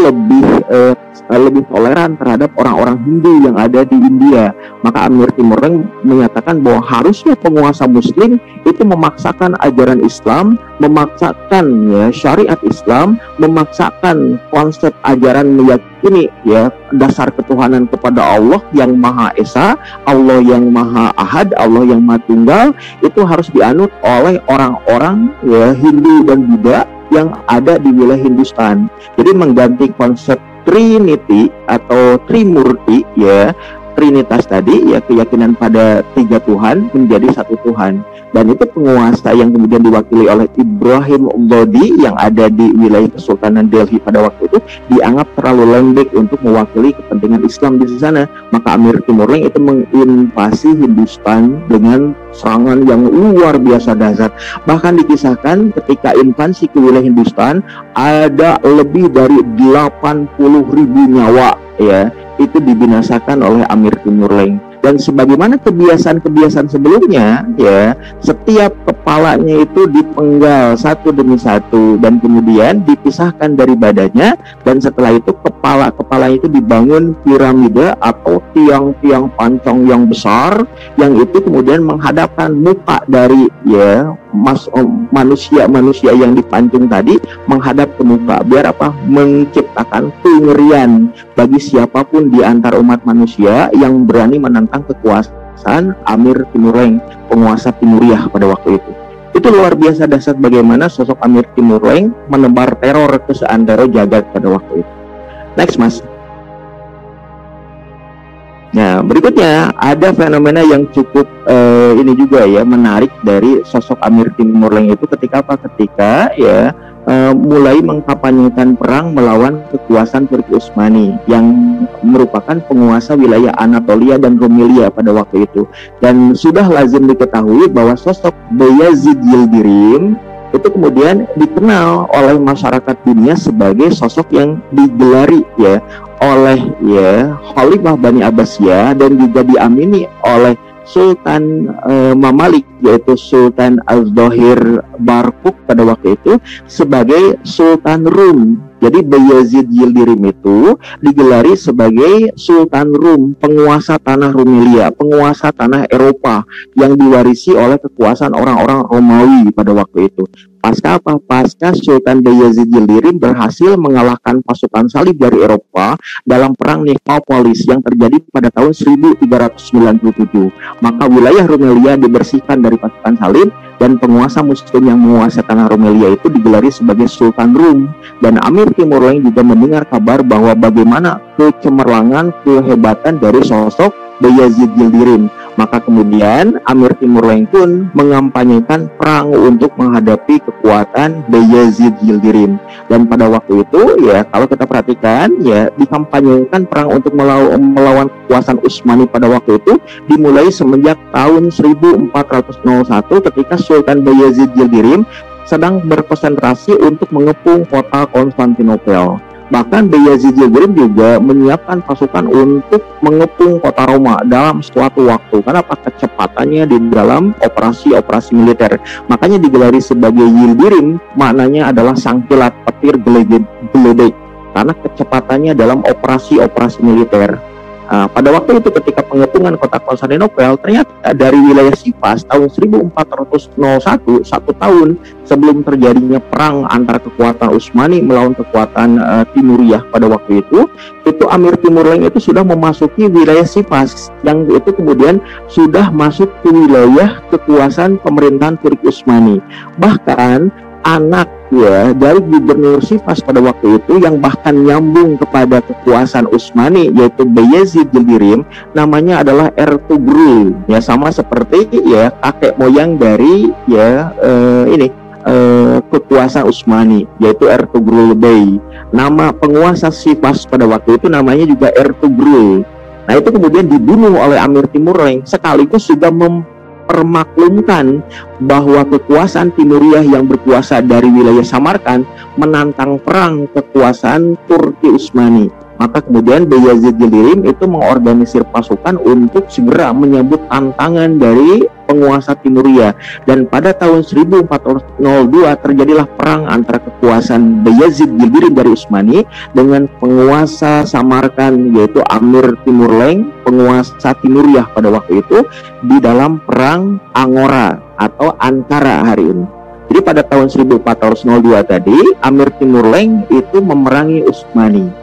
lebih toleran terhadap orang-orang Hindu yang ada di India. Maka Amir Timurleng menyatakan bahwa harusnya penguasa Muslim itu memaksakan ajaran Islam, memaksakan ya syariat Islam, memaksakan konsep ajaran meyakini ya dasar ketuhanan kepada Allah yang Maha Esa, Allah yang Maha Ahad, Allah yang Maha Tunggal, itu harus dianut oleh orang-orang ya Hindu dan Buddha yang ada di wilayah Hindustan. Jadi mengganti konsep Trinity atau Trimurti ya, Trinitas tadi, ya keyakinan pada 3 Tuhan menjadi 1 Tuhan. Dan itu penguasa yang kemudian diwakili oleh Ibrahim Lodi yang ada di wilayah Kesultanan Delhi pada waktu itu dianggap terlalu lembek untuk mewakili kepentingan Islam di sana. Maka Amir Timur Leng itu menginvasi Hindustan dengan serangan yang luar biasa dahsyat. Bahkan dikisahkan ketika invasi ke wilayah Hindustan ada lebih dari 80.000 nyawa ya itu dibinasakan oleh Amir Timur Leng. Dan sebagaimana kebiasaan-kebiasaan sebelumnya ya, setiap kepalanya itu dipenggal satu demi satu dan kemudian dipisahkan dari badannya, dan setelah itu kepala-kepala itu dibangun piramida atau tiang-tiang pancong yang besar yang itu kemudian menghadapkan muka dari ya manusia-manusia yang dipancung tadi menghadap ke muka. Biar apa? Menciptakan kengerian bagi siapapun di antara umat manusia yang berani menentang kekuasaan Amir Timur Leng, penguasa Timuriah pada waktu itu. Itu luar biasa dahsyat bagaimana sosok Amir Timur Leng menebar teror ke seantero jagat pada waktu itu. Next, Mas. Nah, berikutnya ada fenomena yang cukup ini juga ya menarik dari sosok Amir Timur Leng itu ketika apa? Ketika ya mulai mengkampanyekan perang melawan kekuasaan Turki Utsmani yang merupakan penguasa wilayah Anatolia dan Rumelia pada waktu itu. Dan sudah lazim diketahui bahwa sosok Bayazid Yildirim itu kemudian dikenal oleh masyarakat dunia sebagai sosok yang digelari ya oleh ya Khalifah Bani Abbasiyah dan juga diamini oleh Sultan Mamalik yaitu Sultan Al-Zahir Barkuk pada waktu itu sebagai Sultan Rum. Jadi Bayazid Yildirim itu digelari sebagai Sultan Rum, penguasa tanah Rumelia, penguasa tanah Eropa yang diwarisi oleh kekuasaan orang-orang Romawi pada waktu itu. Pasca apa? Pasca Sultan Bayazid Yildirim berhasil mengalahkan pasukan salib dari Eropa dalam perang Nicopolis yang terjadi pada tahun 1397. Maka wilayah Rumelia dibersihkan dari pasukan salib dan penguasa muslim yang menguasai tanah Rumelia itu digelari sebagai Sultan Rum. Dan Amir Timur Leng juga mendengar kabar bahwa bagaimana kecemerlangan, kehebatan dari sosok Bayazid Yildirim. Maka kemudian Amir Timur Leng pun mengampanyekan perang untuk menghadapi kekuatan Bayazid Yildirim. Dan pada waktu itu ya kalau kita perhatikan ya dikampanyekan perang untuk melawan kekuasaan Utsmani pada waktu itu dimulai semenjak tahun 1401 ketika Sultan Bayazid Yildirim sedang berkonsentrasi untuk mengepung kota Konstantinopel. Bahkan Bayazid Yildirim juga menyiapkan pasukan untuk mengepung kota Roma dalam suatu waktu. Karena kecepatannya di dalam operasi-operasi militer. Makanya digelari sebagai Yildirim, maknanya adalah sang kilat petir geledek. Karena kecepatannya dalam operasi-operasi militer. Pada waktu itu ketika pengepungan kota Konstantinopel, ternyata dari wilayah Sivas tahun 1401, 1 tahun sebelum terjadinya perang antara kekuatan Utsmani melawan kekuatan Timuriah pada waktu itu Amir Timur Leng itu sudah memasuki wilayah Sivas yang itu kemudian sudah masuk ke wilayah kekuasaan pemerintahan Turki Utsmani. Bahkan anak ya dari gubernur Sivas pada waktu itu yang bahkan nyambung kepada kekuasaan Utsmani yaitu Bayazid Yildirim namanya adalah Ertugrul ya, sama seperti ya kakek moyang dari ya kekuasaan Utsmani yaitu Ertugrul Bey. Nama penguasa Sivas pada waktu itu namanya juga Ertugrul. Nah itu kemudian dibunuh oleh Amir Timur Leng sekaligus juga permaklumkan bahwa kekuasaan Timuriah yang berkuasa dari wilayah Samarkand menantang perang kekuasaan Turki Utsmani. Maka kemudian Bayazid Yildirim itu mengorganisir pasukan untuk segera menyambut tantangan dari penguasa Timuriah. Dan pada tahun 1402 terjadilah perang antara kekuasaan Bayazid Yildirim dari Utsmani dengan penguasa Samarkand yaitu Amir Timur Leng, penguasa Timuriah pada waktu itu di dalam perang Angora atau Ankara hari ini. Jadi pada tahun 1402 tadi Amir Timur Leng itu memerangi Utsmani.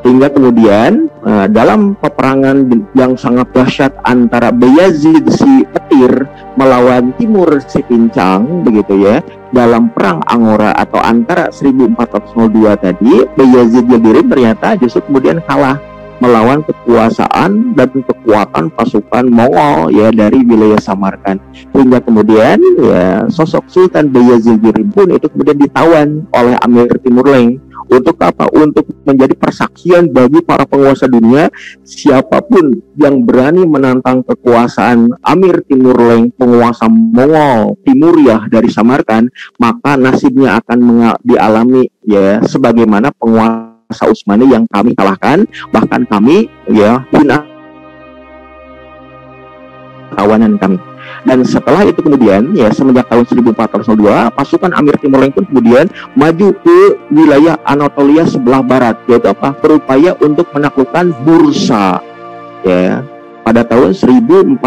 Hingga kemudian dalam peperangan yang sangat dahsyat antara Bayazid si Petir melawan Timur si Pincang begitu ya, dalam perang Angora atau antara 1402 tadi Bayazid Yildirim ternyata justru kemudian kalah melawan kekuasaan dan kekuatan pasukan Mongol ya dari wilayah Samarkand. Hingga kemudian ya sosok Sultan Bayezid Birim pun itu kemudian ditawan oleh Amir Timur Leng. Untuk apa? Untuk menjadi persaksian bagi para penguasa dunia, siapapun yang berani menantang kekuasaan Amir Timur Leng, penguasa Mongol Timuriah dari Samarkand, maka nasibnya akan dialami ya sebagaimana penguasa Utsmani yang kami kalahkan, bahkan kami ya hina tawanan kami. Dan setelah itu kemudian ya semenjak tahun 1402 pasukan Amir Timur Leng pun kemudian maju ke wilayah Anatolia sebelah barat, yaitu apa? Berupaya untuk menaklukkan Bursa ya pada tahun 1403.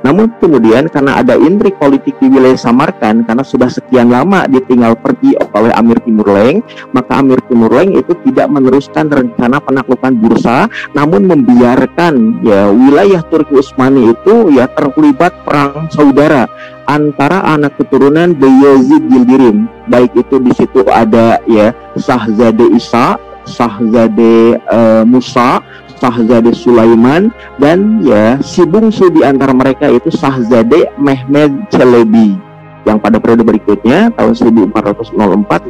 Namun kemudian karena ada intrik politik di wilayah Samarkand, karena sudah sekian lama ditinggal pergi oleh Amir Timur Leng, maka Amir Timur Leng itu tidak meneruskan rencana penaklukan Bursa, namun membiarkan ya wilayah Turki Utsmani itu ya terlibat perang saudara antara anak keturunan Bayezid Yildirim, baik itu di situ ada ya Shahzade Isa, Shahzade Musa, Shahzade Sulaiman, dan ya si bungsu di antara mereka itu Shahzade Mehmed Çelebi, yang pada periode berikutnya tahun 1404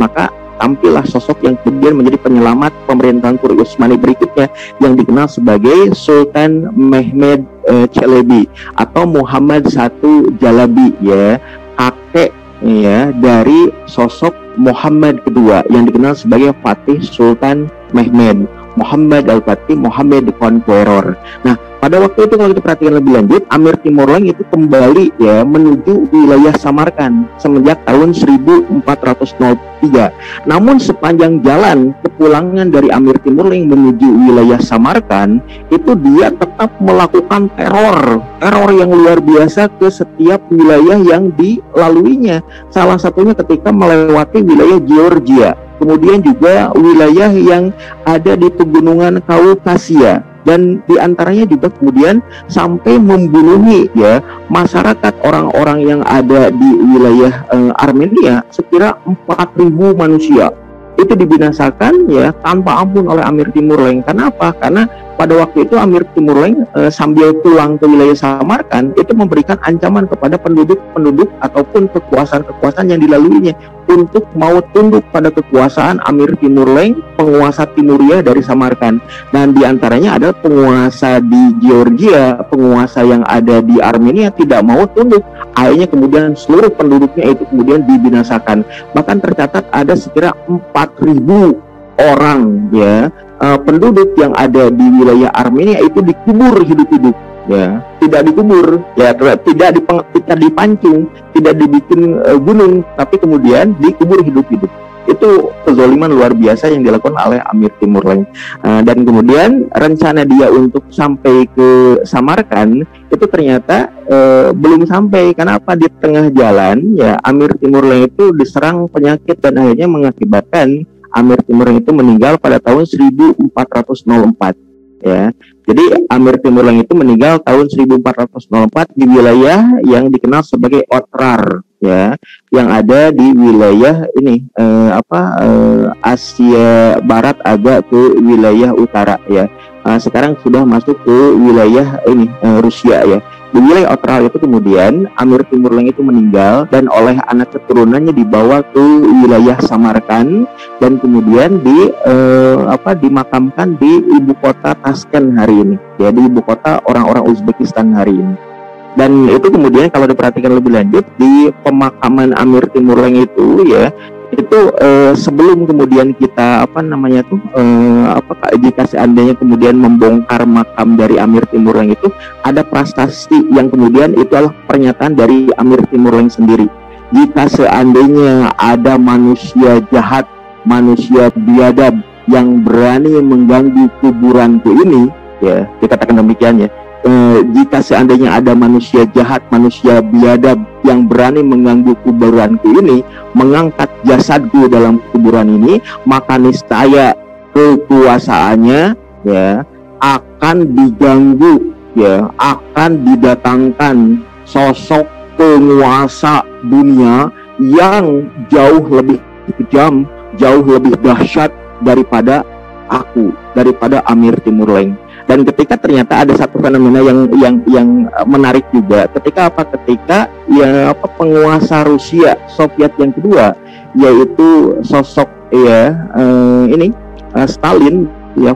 maka tampillah sosok yang kemudian menjadi penyelamat pemerintahan Turki Utsmani berikutnya yang dikenal sebagai Sultan Mehmed Çelebi atau Muhammad I Jalabi ya, kakek ya dari sosok Muhammad kedua yang dikenal sebagai Fatih Sultan Mehmed, Muhammad Al-Fatih, Muhammad the Conqueror. Nah, pada waktu itu kalau kita perhatikan lebih lanjut, Amir Timur Leng itu kembali ya menuju wilayah Samarkand semenjak tahun 1403. Namun sepanjang jalan kepulangan dari Amir Timur Leng menuju wilayah Samarkand, itu dia tetap melakukan teror yang luar biasa ke setiap wilayah yang dilaluinya. Salah satunya ketika melewati wilayah Georgia, kemudian juga wilayah yang ada di pegunungan Kaukasia, dan diantaranya juga kemudian sampai membunuhi ya masyarakat orang-orang yang ada di wilayah Armenia sekira 4.000 manusia. Itu dibinasakan ya tanpa ampun oleh Amir Timur Leng. Kenapa? Karena pada waktu itu Amir Timur Leng sambil pulang ke wilayah Samarkand itu memberikan ancaman kepada penduduk ataupun kekuasaan-kekuasaan yang dilaluinya untuk mau tunduk pada kekuasaan Amir Timur Leng, penguasa Timuriah dari Samarkand. Dan diantaranya adalah penguasa di Georgia, penguasa yang ada di Armenia tidak mau tunduk. Akhirnya kemudian seluruh penduduknya itu kemudian dibinasakan. Bahkan tercatat ada sekira 4.000 orang ya penduduk yang ada di wilayah Armenia itu dikubur hidup-hidup ya, tidak dikubur ya, tidak dipancung, tidak dibikin gunung, tapi kemudian dikubur hidup-hidup. Itu kezaliman luar biasa yang dilakukan oleh Amir Timur Leng. Dan kemudian rencana dia untuk sampai ke Samarkand itu ternyata belum sampai. Kenapa? Di tengah jalan ya Amir Timur Leng itu diserang penyakit dan akhirnya mengakibatkan Amir Timur Leng itu meninggal pada tahun 1404 ya. Jadi Amir Timur Leng itu meninggal tahun 1404 di wilayah yang dikenal sebagai Otrar ya, yang ada di wilayah ini Asia Barat agak ke wilayah utara ya. Sekarang sudah masuk ke wilayah ini Rusia ya. Di wilayah Otrar itu kemudian Amir Timur Leng itu meninggal dan oleh anak keturunannya dibawa ke wilayah Samarkand dan kemudian dimakamkan di ibu kota Tashkent hari ini ya, di ibu kota orang-orang Uzbekistan hari ini. Dan itu kemudian kalau diperhatikan lebih lanjut di pemakaman Amir Timur Leng itu ya, itu sebelum kemudian kita jika seandainya kemudian membongkar makam dari Amir Timur Leng itu ada prasasti yang kemudian itu adalah pernyataan dari Amir Timur Leng sendiri. Jika seandainya ada manusia jahat, manusia biadab yang berani mengganggu kuburanku ini ya, dikatakan demikian ya. Jika seandainya ada manusia jahat, manusia biadab yang berani mengganggu kuburanku ini, mengangkat jasadku dalam kuburan ini, maka niscaya kekuasaannya ya akan diganggu ya, akan didatangkan sosok penguasa dunia yang jauh lebih kejam, jauh lebih dahsyat daripada aku daripada Amir Timur Leng. Dan ketika ternyata ada satu fenomena yang menarik juga, ketika ya penguasa Rusia Soviet yang kedua, yaitu sosok Stalin, ya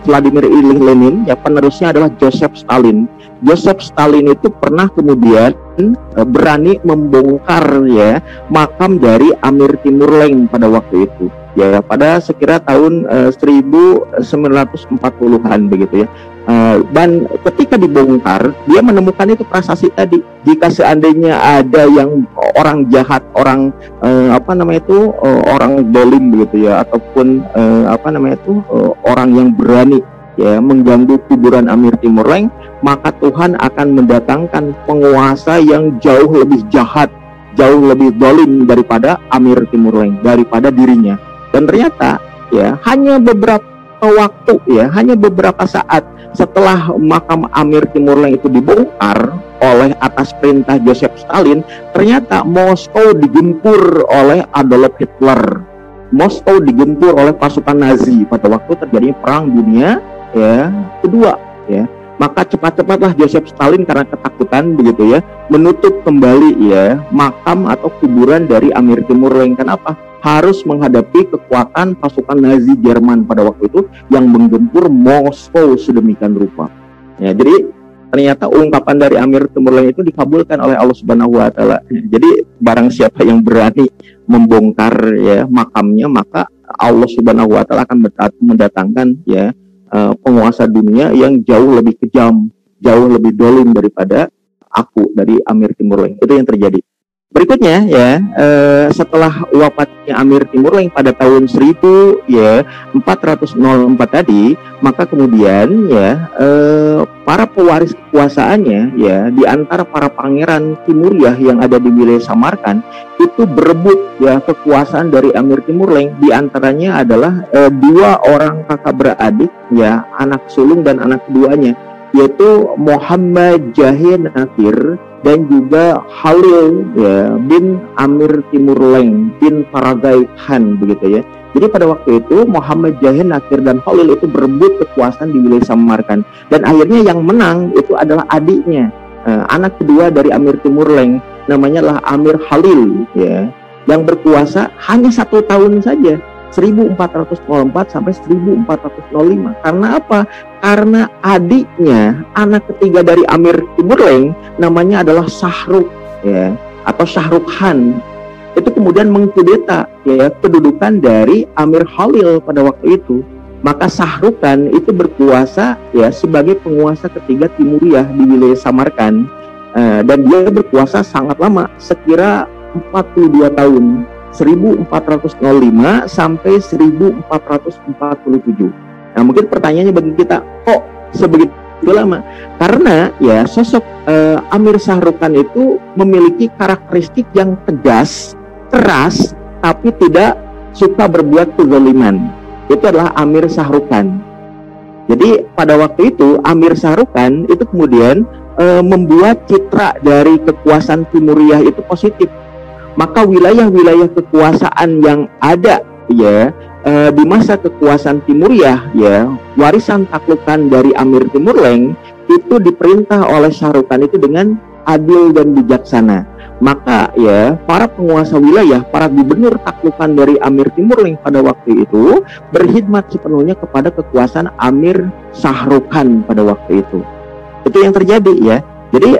Vladimir Ilyich Lenin, ya penerusnya adalah Joseph Stalin. Joseph Stalin itu pernah kemudian berani membongkar ya makam dari Amir Timur Leng pada waktu itu. Ya, pada sekira tahun 1940-an begitu ya. Dan ketika dibongkar, dia menemukan itu prasasti tadi. Jika seandainya ada yang orang jahat, orang orang dolim begitu ya, ataupun orang yang berani ya mengganggu kuburan Amir Timur Leng, maka Tuhan akan mendatangkan penguasa yang jauh lebih jahat, jauh lebih dolim daripada Amir Timur Leng, daripada dirinya. Dan ternyata ya hanya beberapa saat setelah makam Amir Timur Leng itu dibongkar oleh atas perintah Joseph Stalin, ternyata Moskow digempur oleh Adolf Hitler. Moskow digempur oleh pasukan Nazi pada waktu terjadinya Perang Dunia ya kedua ya. Maka cepat-cepatlah Joseph Stalin karena ketakutan begitu ya menutup kembali ya makam atau kuburan dari Amir Timur Leng. Kenapa? Harus menghadapi kekuatan pasukan Nazi Jerman pada waktu itu yang menggempur Moskow sedemikian rupa. Ya, jadi ternyata ungkapan dari Amir Timur Leng itu dikabulkan oleh Allah Subhanahu wa taala. Jadi barang siapa yang berani membongkar ya makamnya, maka Allah Subhanahu wa taala akan mendatangkan ya penguasa dunia yang jauh lebih kejam, jauh lebih dolim daripada aku dari Amir Timur Leng. Itu yang terjadi. Berikutnya ya, setelah wafatnya Amir Timur Leng pada tahun 1404 tadi, maka kemudian ya para pewaris kekuasaannya ya di antara para pangeran Timuriah yang ada di wilayah Samarkand itu berebut ya kekuasaan dari Amir Timur Leng. Di antaranya adalah dua orang kakak beradik ya, anak sulung dan anak keduanya, yaitu Muhammad Jahir Nakir dan juga Halil ya bin Amir Timur Leng bin Paragai Khan begitu ya. Jadi pada waktu itu Muhammad Jahir Nakir dan Halil itu berebut kekuasaan di wilayah Samarkand, dan akhirnya yang menang itu adalah adiknya, anak kedua dari Amir Timur Leng, namanya lah Amir Halil ya, yang berkuasa hanya 1 tahun saja, 1404 sampai 1405. Karena apa? Karena adiknya, anak ketiga dari Amir Timur Leng, namanya adalah Shahrukh ya, atau Shahrukh Khan. Itu kemudian mengkudeta ya kedudukan dari Amir Halil pada waktu itu. Maka Shahrukh Khan itu berkuasa ya sebagai penguasa ketiga Timuriah di wilayah Samarkand, dan dia berkuasa sangat lama, sekira 42 tahun. 1405 sampai 1447. Nah, mungkin pertanyaannya bagi kita, kok sebegitu lama? Karena ya sosok Amir Shahrukh Khan itu memiliki karakteristik yang tegas, keras, tapi tidak suka berbuat kezaliman. Itu adalah Amir Shahrukh Khan. Jadi pada waktu itu Amir Shahrukh Khan itu kemudian membuat citra dari kekuasaan Timuriah itu positif. Maka wilayah-wilayah kekuasaan yang ada ya di masa kekuasaan Timuriah ya, warisan taklukan dari Amir Timur Leng itu diperintah oleh Shahrukh Khan itu dengan adil dan bijaksana. Maka ya para penguasa wilayah, para gubernur taklukan dari Amir Timur Leng pada waktu itu berkhidmat sepenuhnya kepada kekuasaan Amir Shahrukh Khan pada waktu itu. Itu yang terjadi ya. Jadi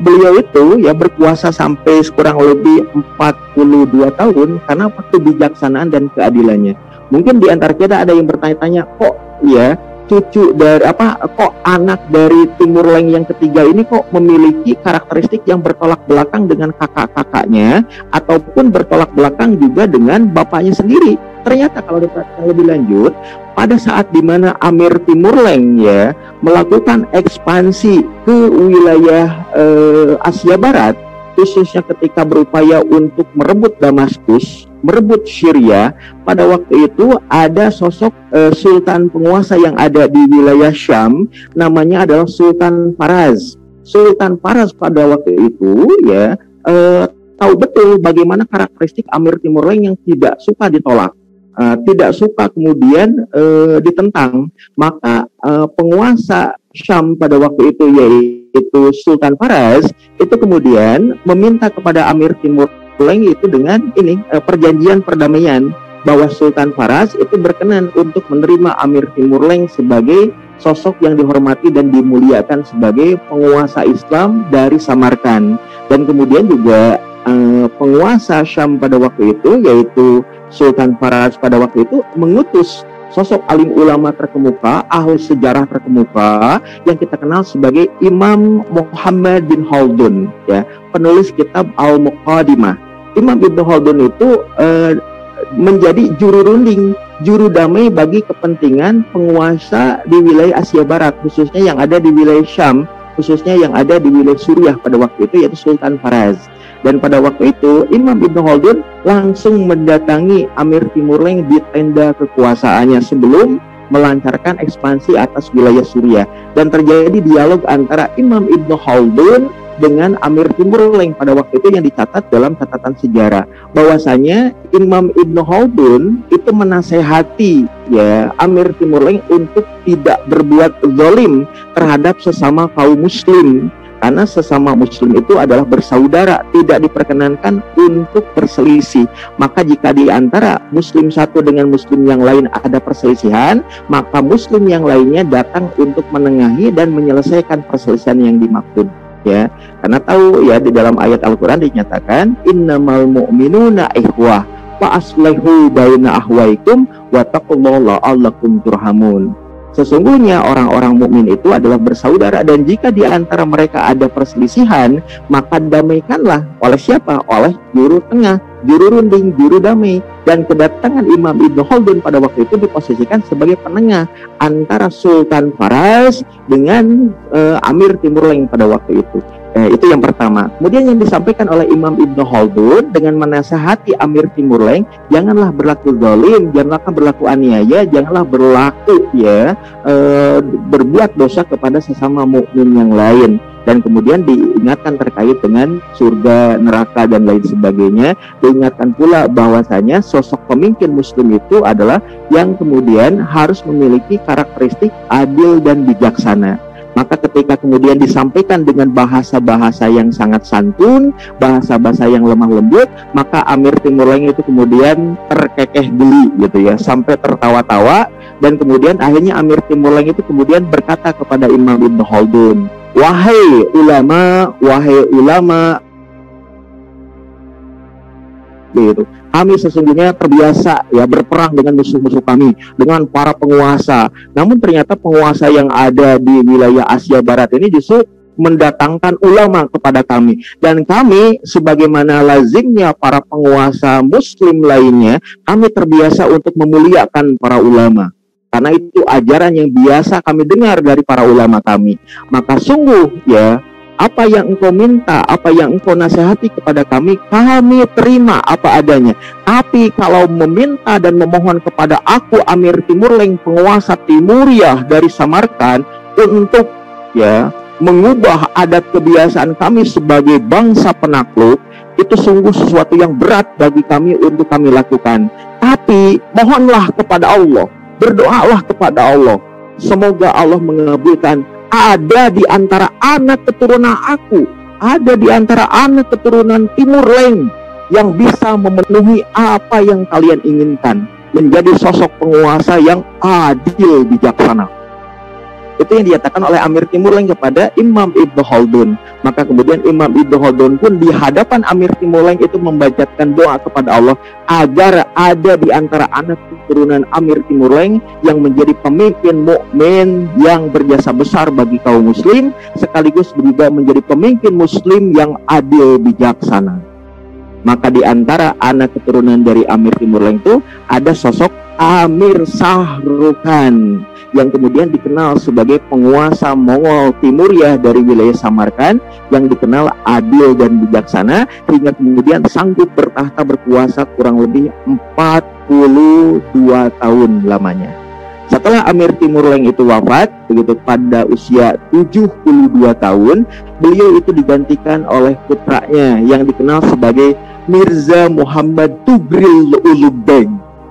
beliau itu ya berkuasa sampai kurang lebih 42 tahun karena kebijaksanaan dan keadilannya. Mungkin di antara kita ada yang bertanya-tanya, kok ya cucu dari kok anak dari Timur Leng yang ketiga ini kok memiliki karakteristik yang bertolak belakang dengan kakak-kakaknya ataupun bertolak belakang juga dengan bapaknya sendiri. Ternyata kalau diperhatikan lebih lanjut, pada saat dimana Amir Timur Leng ya melakukan ekspansi ke wilayah Asia Barat, khususnya ketika berupaya untuk merebut Damaskus, merebut Syria, pada waktu itu ada sosok sultan penguasa yang ada di wilayah Syam, namanya adalah Sultan Faraz. Sultan Faraz pada waktu itu ya tahu betul bagaimana karakteristik Amir Timur Leng yang tidak suka ditolak. tidak suka kemudian ditentang, maka penguasa Syam pada waktu itu yaitu Sultan Faras itu kemudian meminta kepada Amir Timur Leng itu dengan ini perjanjian perdamaian bahwa Sultan Faras itu berkenan untuk menerima Amir Timur Leng sebagai sosok yang dihormati dan dimuliakan sebagai penguasa Islam dari Samarkand. Dan kemudian juga penguasa Syam pada waktu itu yaitu Sultan Faras pada waktu itu mengutus sosok alim ulama terkemuka, ahli sejarah terkemuka yang kita kenal sebagai Imam Muhammad bin Khaldun, ya, penulis kitab Al-Muqaddimah. Imam Ibn Khaldun itu menjadi juru runding, juru damai bagi kepentingan penguasa di wilayah Asia Barat, khususnya yang ada di wilayah Syam, khususnya yang ada di wilayah Suriah pada waktu itu yaitu Sultan Faras. Dan pada waktu itu Imam Ibn Khaldun langsung mendatangi Amir Timur Leng di tenda kekuasaannya sebelum melancarkan ekspansi atas wilayah Suriah. Dan terjadi dialog antara Imam Ibn Khaldun dengan Amir Timur Leng pada waktu itu yang dicatat dalam catatan sejarah. Bahwasanya Imam Ibn Khaldun itu menasehati ya Amir Timur Leng untuk tidak berbuat zalim terhadap sesama kaum muslim. Karena sesama muslim itu adalah bersaudara, tidak diperkenankan untuk berselisih. Maka jika di antara muslim satu dengan muslim yang lain ada perselisihan, maka muslim yang lainnya datang untuk menengahi dan menyelesaikan perselisihan yang dimaksud. Ya, karena tahu ya di dalam ayat Al-Quran dinyatakan innamal mu'minuna ikhwah fa aslihu baina ahwaikum wa taqullaha la'allakum turhamun. Sesungguhnya orang-orang mukmin itu adalah bersaudara, dan jika di antara mereka ada perselisihan, maka damaikanlah. Oleh siapa? Oleh juru tengah, juru runding, juru damai. Dan kedatangan Imam Ibn Khaldun pada waktu itu diposisikan sebagai penengah antara Sultan Faras dengan Amir Timur Leng pada waktu itu. Itu yang pertama. Kemudian yang disampaikan oleh Imam Ibn Khaldun dengan menasihati Amir Timur Leng, janganlah berlaku zalim, janganlah berlaku aniaya, janganlah berlaku berbuat dosa kepada sesama mukmin yang lain. Dan kemudian diingatkan terkait dengan surga, neraka dan lain sebagainya. Diingatkan pula bahwasanya sosok pemimpin muslim itu adalah yang kemudian harus memiliki karakteristik adil dan bijaksana. Maka ketika kemudian disampaikan dengan bahasa-bahasa yang sangat santun, bahasa-bahasa yang lemah lembut, maka Amir Timur Leng itu kemudian terkekeh geli gitu ya, sampai tertawa-tawa. Dan kemudian akhirnya Amir Timur Leng itu kemudian berkata kepada Imam Ibn Khaldun, wahai ulama, gitu. Kami sesungguhnya terbiasa ya berperang dengan musuh-musuh kami, dengan para penguasa. Namun ternyata penguasa yang ada di wilayah Asia Barat ini justru mendatangkan ulama kepada kami. Dan kami sebagaimana lazimnya para penguasa muslim lainnya, kami terbiasa untuk memuliakan para ulama. Karena itu ajaran yang biasa kami dengar dari para ulama kami. Maka sungguh ya, apa yang engkau minta, apa yang engkau nasihati kepada kami terima apa adanya. Tapi kalau meminta dan memohon kepada aku Amir Timur Leng, penguasa Timuriah dari Samarkand, untuk ya mengubah adat kebiasaan kami sebagai bangsa penakluk, itu sungguh sesuatu yang berat bagi kami untuk kami lakukan. Tapi mohonlah kepada Allah, berdoalah kepada Allah, semoga Allah mengabulkan. Ada di antara anak keturunan aku, ada di antara anak keturunan Timur Leng yang bisa memenuhi apa yang kalian inginkan, menjadi sosok penguasa yang adil bijaksana. Itu yang dinyatakan oleh Amir Timur Leng kepada Imam Ibn Khaldun. Maka kemudian Imam Ibn Khaldun pun di hadapan Amir Timur Leng itu membacakan doa kepada Allah agar ada di antara anak keturunan Amir Timur Leng yang menjadi pemimpin mukmin yang berjasa besar bagi kaum muslim, sekaligus juga menjadi pemimpin muslim yang adil bijaksana. Maka di antara anak keturunan dari Amir Timur Leng itu ada sosok Amir Shahrukan yang kemudian dikenal sebagai penguasa Mongol Timuriah dari wilayah Samarkand, yang dikenal adil dan bijaksana hingga kemudian sanggup bertahta berkuasa kurang lebih 42 tahun lamanya. Setelah Amir Timur Leng itu wafat begitu pada usia 72 tahun, beliau itu digantikan oleh putranya yang dikenal sebagai Mirza Muhammad Tughril Ulugh Beg.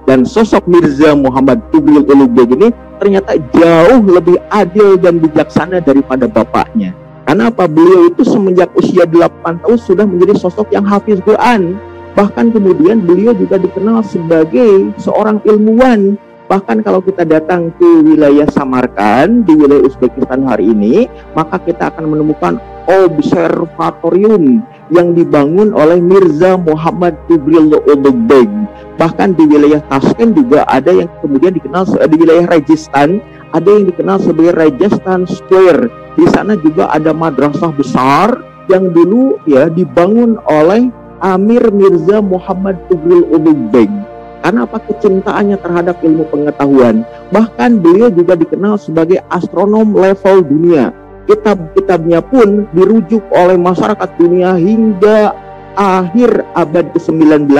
Dan sosok Mirza Muhammad Tugril Ulugh ini ternyata jauh lebih adil dan bijaksana daripada bapaknya. Karena apa? Beliau itu semenjak usia 8 tahun sudah menjadi sosok yang hafiz Quran. Bahkan kemudian beliau juga dikenal sebagai seorang ilmuwan. Bahkan kalau kita datang ke wilayah Samarkand, di wilayah Uzbekistan hari ini, maka kita akan menemukan observatorium yang dibangun oleh Mirza Muhammad Tugril Ulugh. Bahkan di wilayah Tashkent juga ada yang kemudian dikenal, di wilayah Rajasthan ada yang dikenal sebagai Rajasthan Square. Di sana juga ada madrasah besar yang dulu ya dibangun oleh Amir Mirza Muhammad Tugril Ulugh. Karena apa? Kecintaannya terhadap ilmu pengetahuan. Bahkan beliau juga dikenal sebagai astronom level dunia. Kitab-kitabnya pun dirujuk oleh masyarakat dunia hingga akhir abad ke-19,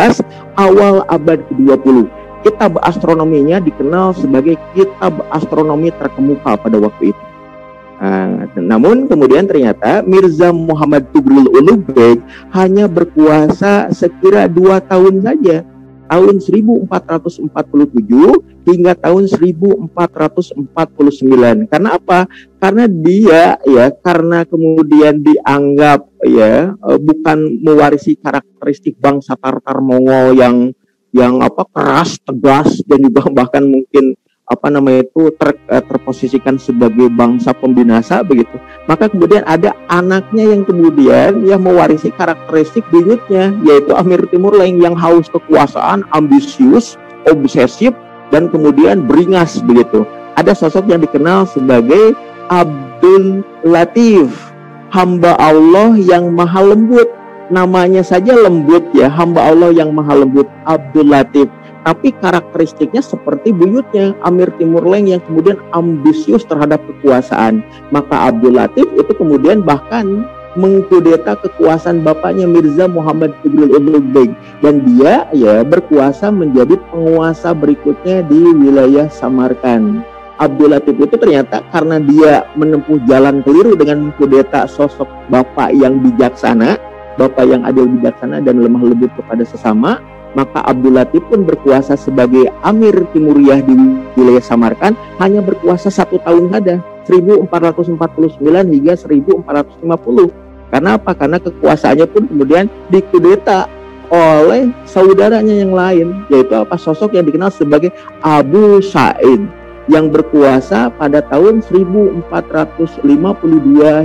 awal abad ke-20. Kitab astronominya dikenal sebagai kitab astronomi terkemuka pada waktu itu. Namun kemudian ternyata Mirza Muhammad Tugril Ulugh hanya berkuasa sekira 2 tahun saja, tahun 1447 hingga tahun 1449. Karena apa? Karena dia karena kemudian dianggap bukan mewarisi karakteristik bangsa Tartar Mongol yang keras, tegas, dan juga bahkan mungkin terposisikan sebagai bangsa pembinasa begitu. Maka kemudian ada anaknya yang kemudian mewarisi karakteristik buyutnya, yaitu Amir Timurleng yang haus kekuasaan, ambisius, obsesif, dan kemudian beringas begitu. Ada sosok yang dikenal sebagai Abdul Latif, hamba Allah yang maha lembut. Namanya saja lembut ya, hamba Allah yang maha lembut, Abdul Latif. Tapi karakteristiknya seperti buyutnya Amir Timurleng yang kemudian ambisius terhadap kekuasaan. Maka Abdul Latif itu kemudian bahkan mengkudeta kekuasaan bapaknya Mirza Muhammad Tugril Ulugh, dan dia berkuasa menjadi penguasa berikutnya di wilayah Samarkand. Abdul Latif itu ternyata karena dia menempuh jalan keliru dengan mengkudeta sosok bapak yang bijaksana, bapak yang adil, bijaksana, dan lemah lembut kepada sesama, maka Abdul Latif pun berkuasa sebagai Amir Timuriyah di wilayah Samarkand hanya berkuasa 1 tahun saja, 1449 hingga 1450. Karena apa? Karena kekuasaannya pun kemudian dikudeta oleh saudaranya yang lain, yaitu sosok yang dikenal sebagai Abu Sa'id, yang berkuasa pada tahun 1452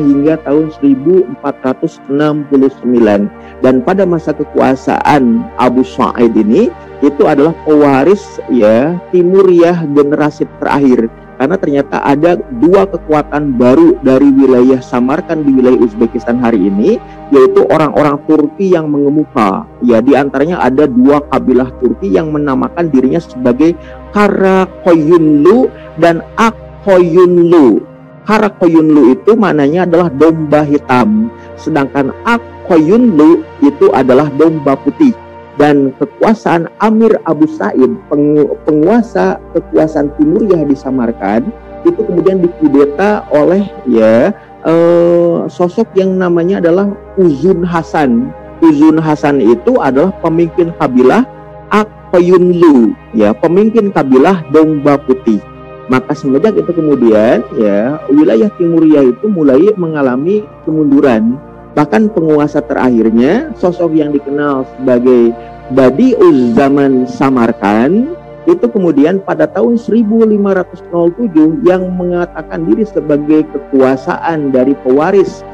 hingga tahun 1469. Dan pada masa kekuasaan Abu Sa'id ini itu adalah pewaris Timuriyah generasi terakhir. Karena ternyata ada 2 kekuatan baru dari wilayah Samarkand di wilayah Uzbekistan hari ini, yaitu orang-orang Turki yang mengemuka. Di antaranya ada 2 kabilah Turki yang menamakan dirinya sebagai Karakoyunlu dan Akkoyunlu. Karakoyunlu itu maknanya adalah domba hitam, sedangkan Akkoyunlu itu adalah domba putih. Dan kekuasaan Amir Abu Sa'id, penguasa kekuasaan Timuriyah di Samarkand, itu kemudian dikudeta oleh sosok yang namanya adalah Uzun Hasan. Uzun Hasan itu adalah pemimpin kabilah Akkoyunlu, pemimpin kabilah domba putih. Maka semenjak itu kemudian wilayah Timuriyah itu mulai mengalami kemunduran. Bahkan penguasa terakhirnya, sosok yang dikenal sebagai Badi'uz Zaman Samarkand, itu kemudian pada tahun 1507 yang mengatakan diri sebagai kekuasaan dari pewaris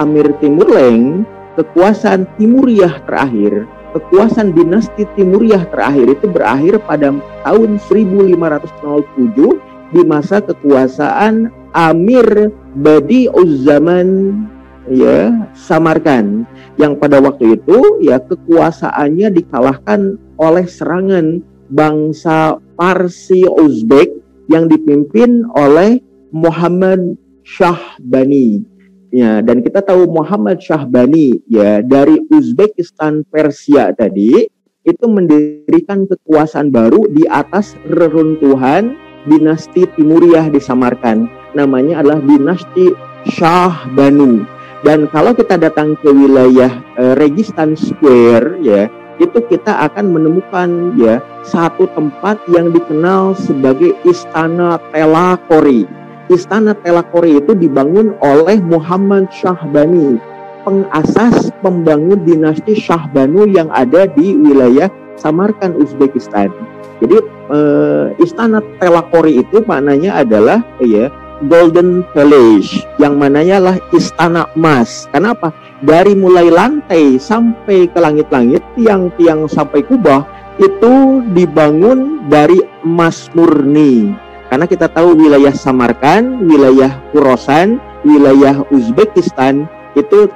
Amir Timurleng, kekuasaan Timuriyah terakhir, kekuasaan dinasti Timuriyah terakhir itu berakhir pada tahun 1507 di masa kekuasaan Amir Badi'uz Zaman Samarkand, yang pada waktu itu kekuasaannya dikalahkan oleh serangan bangsa Parsi Uzbek yang dipimpin oleh Muhammad Shahbani. Dan kita tahu Muhammad Shahbani dari Uzbekistan Persia tadi itu mendirikan kekuasaan baru di atas reruntuhan dinasti Timuriyah di Samarkand. Namanya adalah dinasti Shahbanu. Dan kalau kita datang ke wilayah Registan Square itu kita akan menemukan ya satu tempat yang dikenal sebagai Istana Telakori. Istana Telakori itu dibangun oleh Muhammad Syahbani, pengasas pembangun dinasti Syahbanu yang ada di wilayah Samarkand, Uzbekistan. Jadi Istana Telakori itu maknanya adalah ya Golden Palace, yang mananya lah istana emas. Kenapa? Dari mulai lantai sampai ke langit-langit, tiang-tiang sampai kubah itu dibangun dari emas murni. Karena kita tahu wilayah Samarkand, wilayah Khorasan, wilayah Uzbekistan itu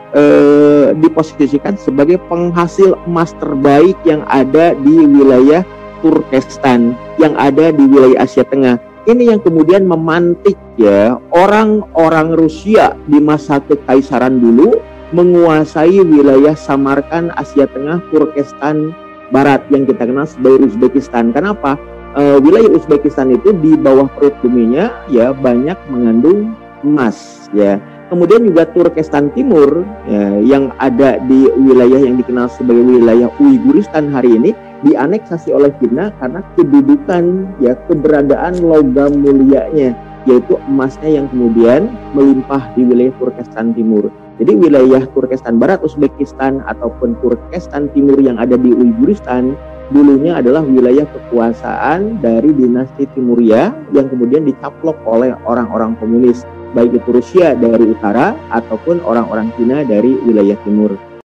diposisikan sebagai penghasil emas terbaik yang ada di wilayah Turkestan, yang ada di wilayah Asia Tengah. Ini yang kemudian memantik ya orang-orang Rusia di masa kekaisaran dulu menguasai wilayah Samarkand, Asia Tengah, Turkestan Barat yang kita kenal sebagai Uzbekistan. Kenapa? Wilayah Uzbekistan itu di bawah perut buminya ya banyak mengandung emas ya. Kemudian juga Turkestan Timur ya, yang ada di wilayah yang dikenal sebagai wilayah Uiguristan hari ini dianeksasi oleh Cina karena kedudukan ya keberadaan logam mulianya, yaitu emasnya yang kemudian melimpah di wilayah Turkestan Timur. Jadi wilayah Turkestan Barat Uzbekistan ataupun Turkestan Timur yang ada di Uiguristan dulunya adalah wilayah kekuasaan dari dinasti Timuria yang kemudian dicaplok oleh orang-orang komunis, baik itu Rusia dari utara ataupun orang-orang Cina dari wilayah timur.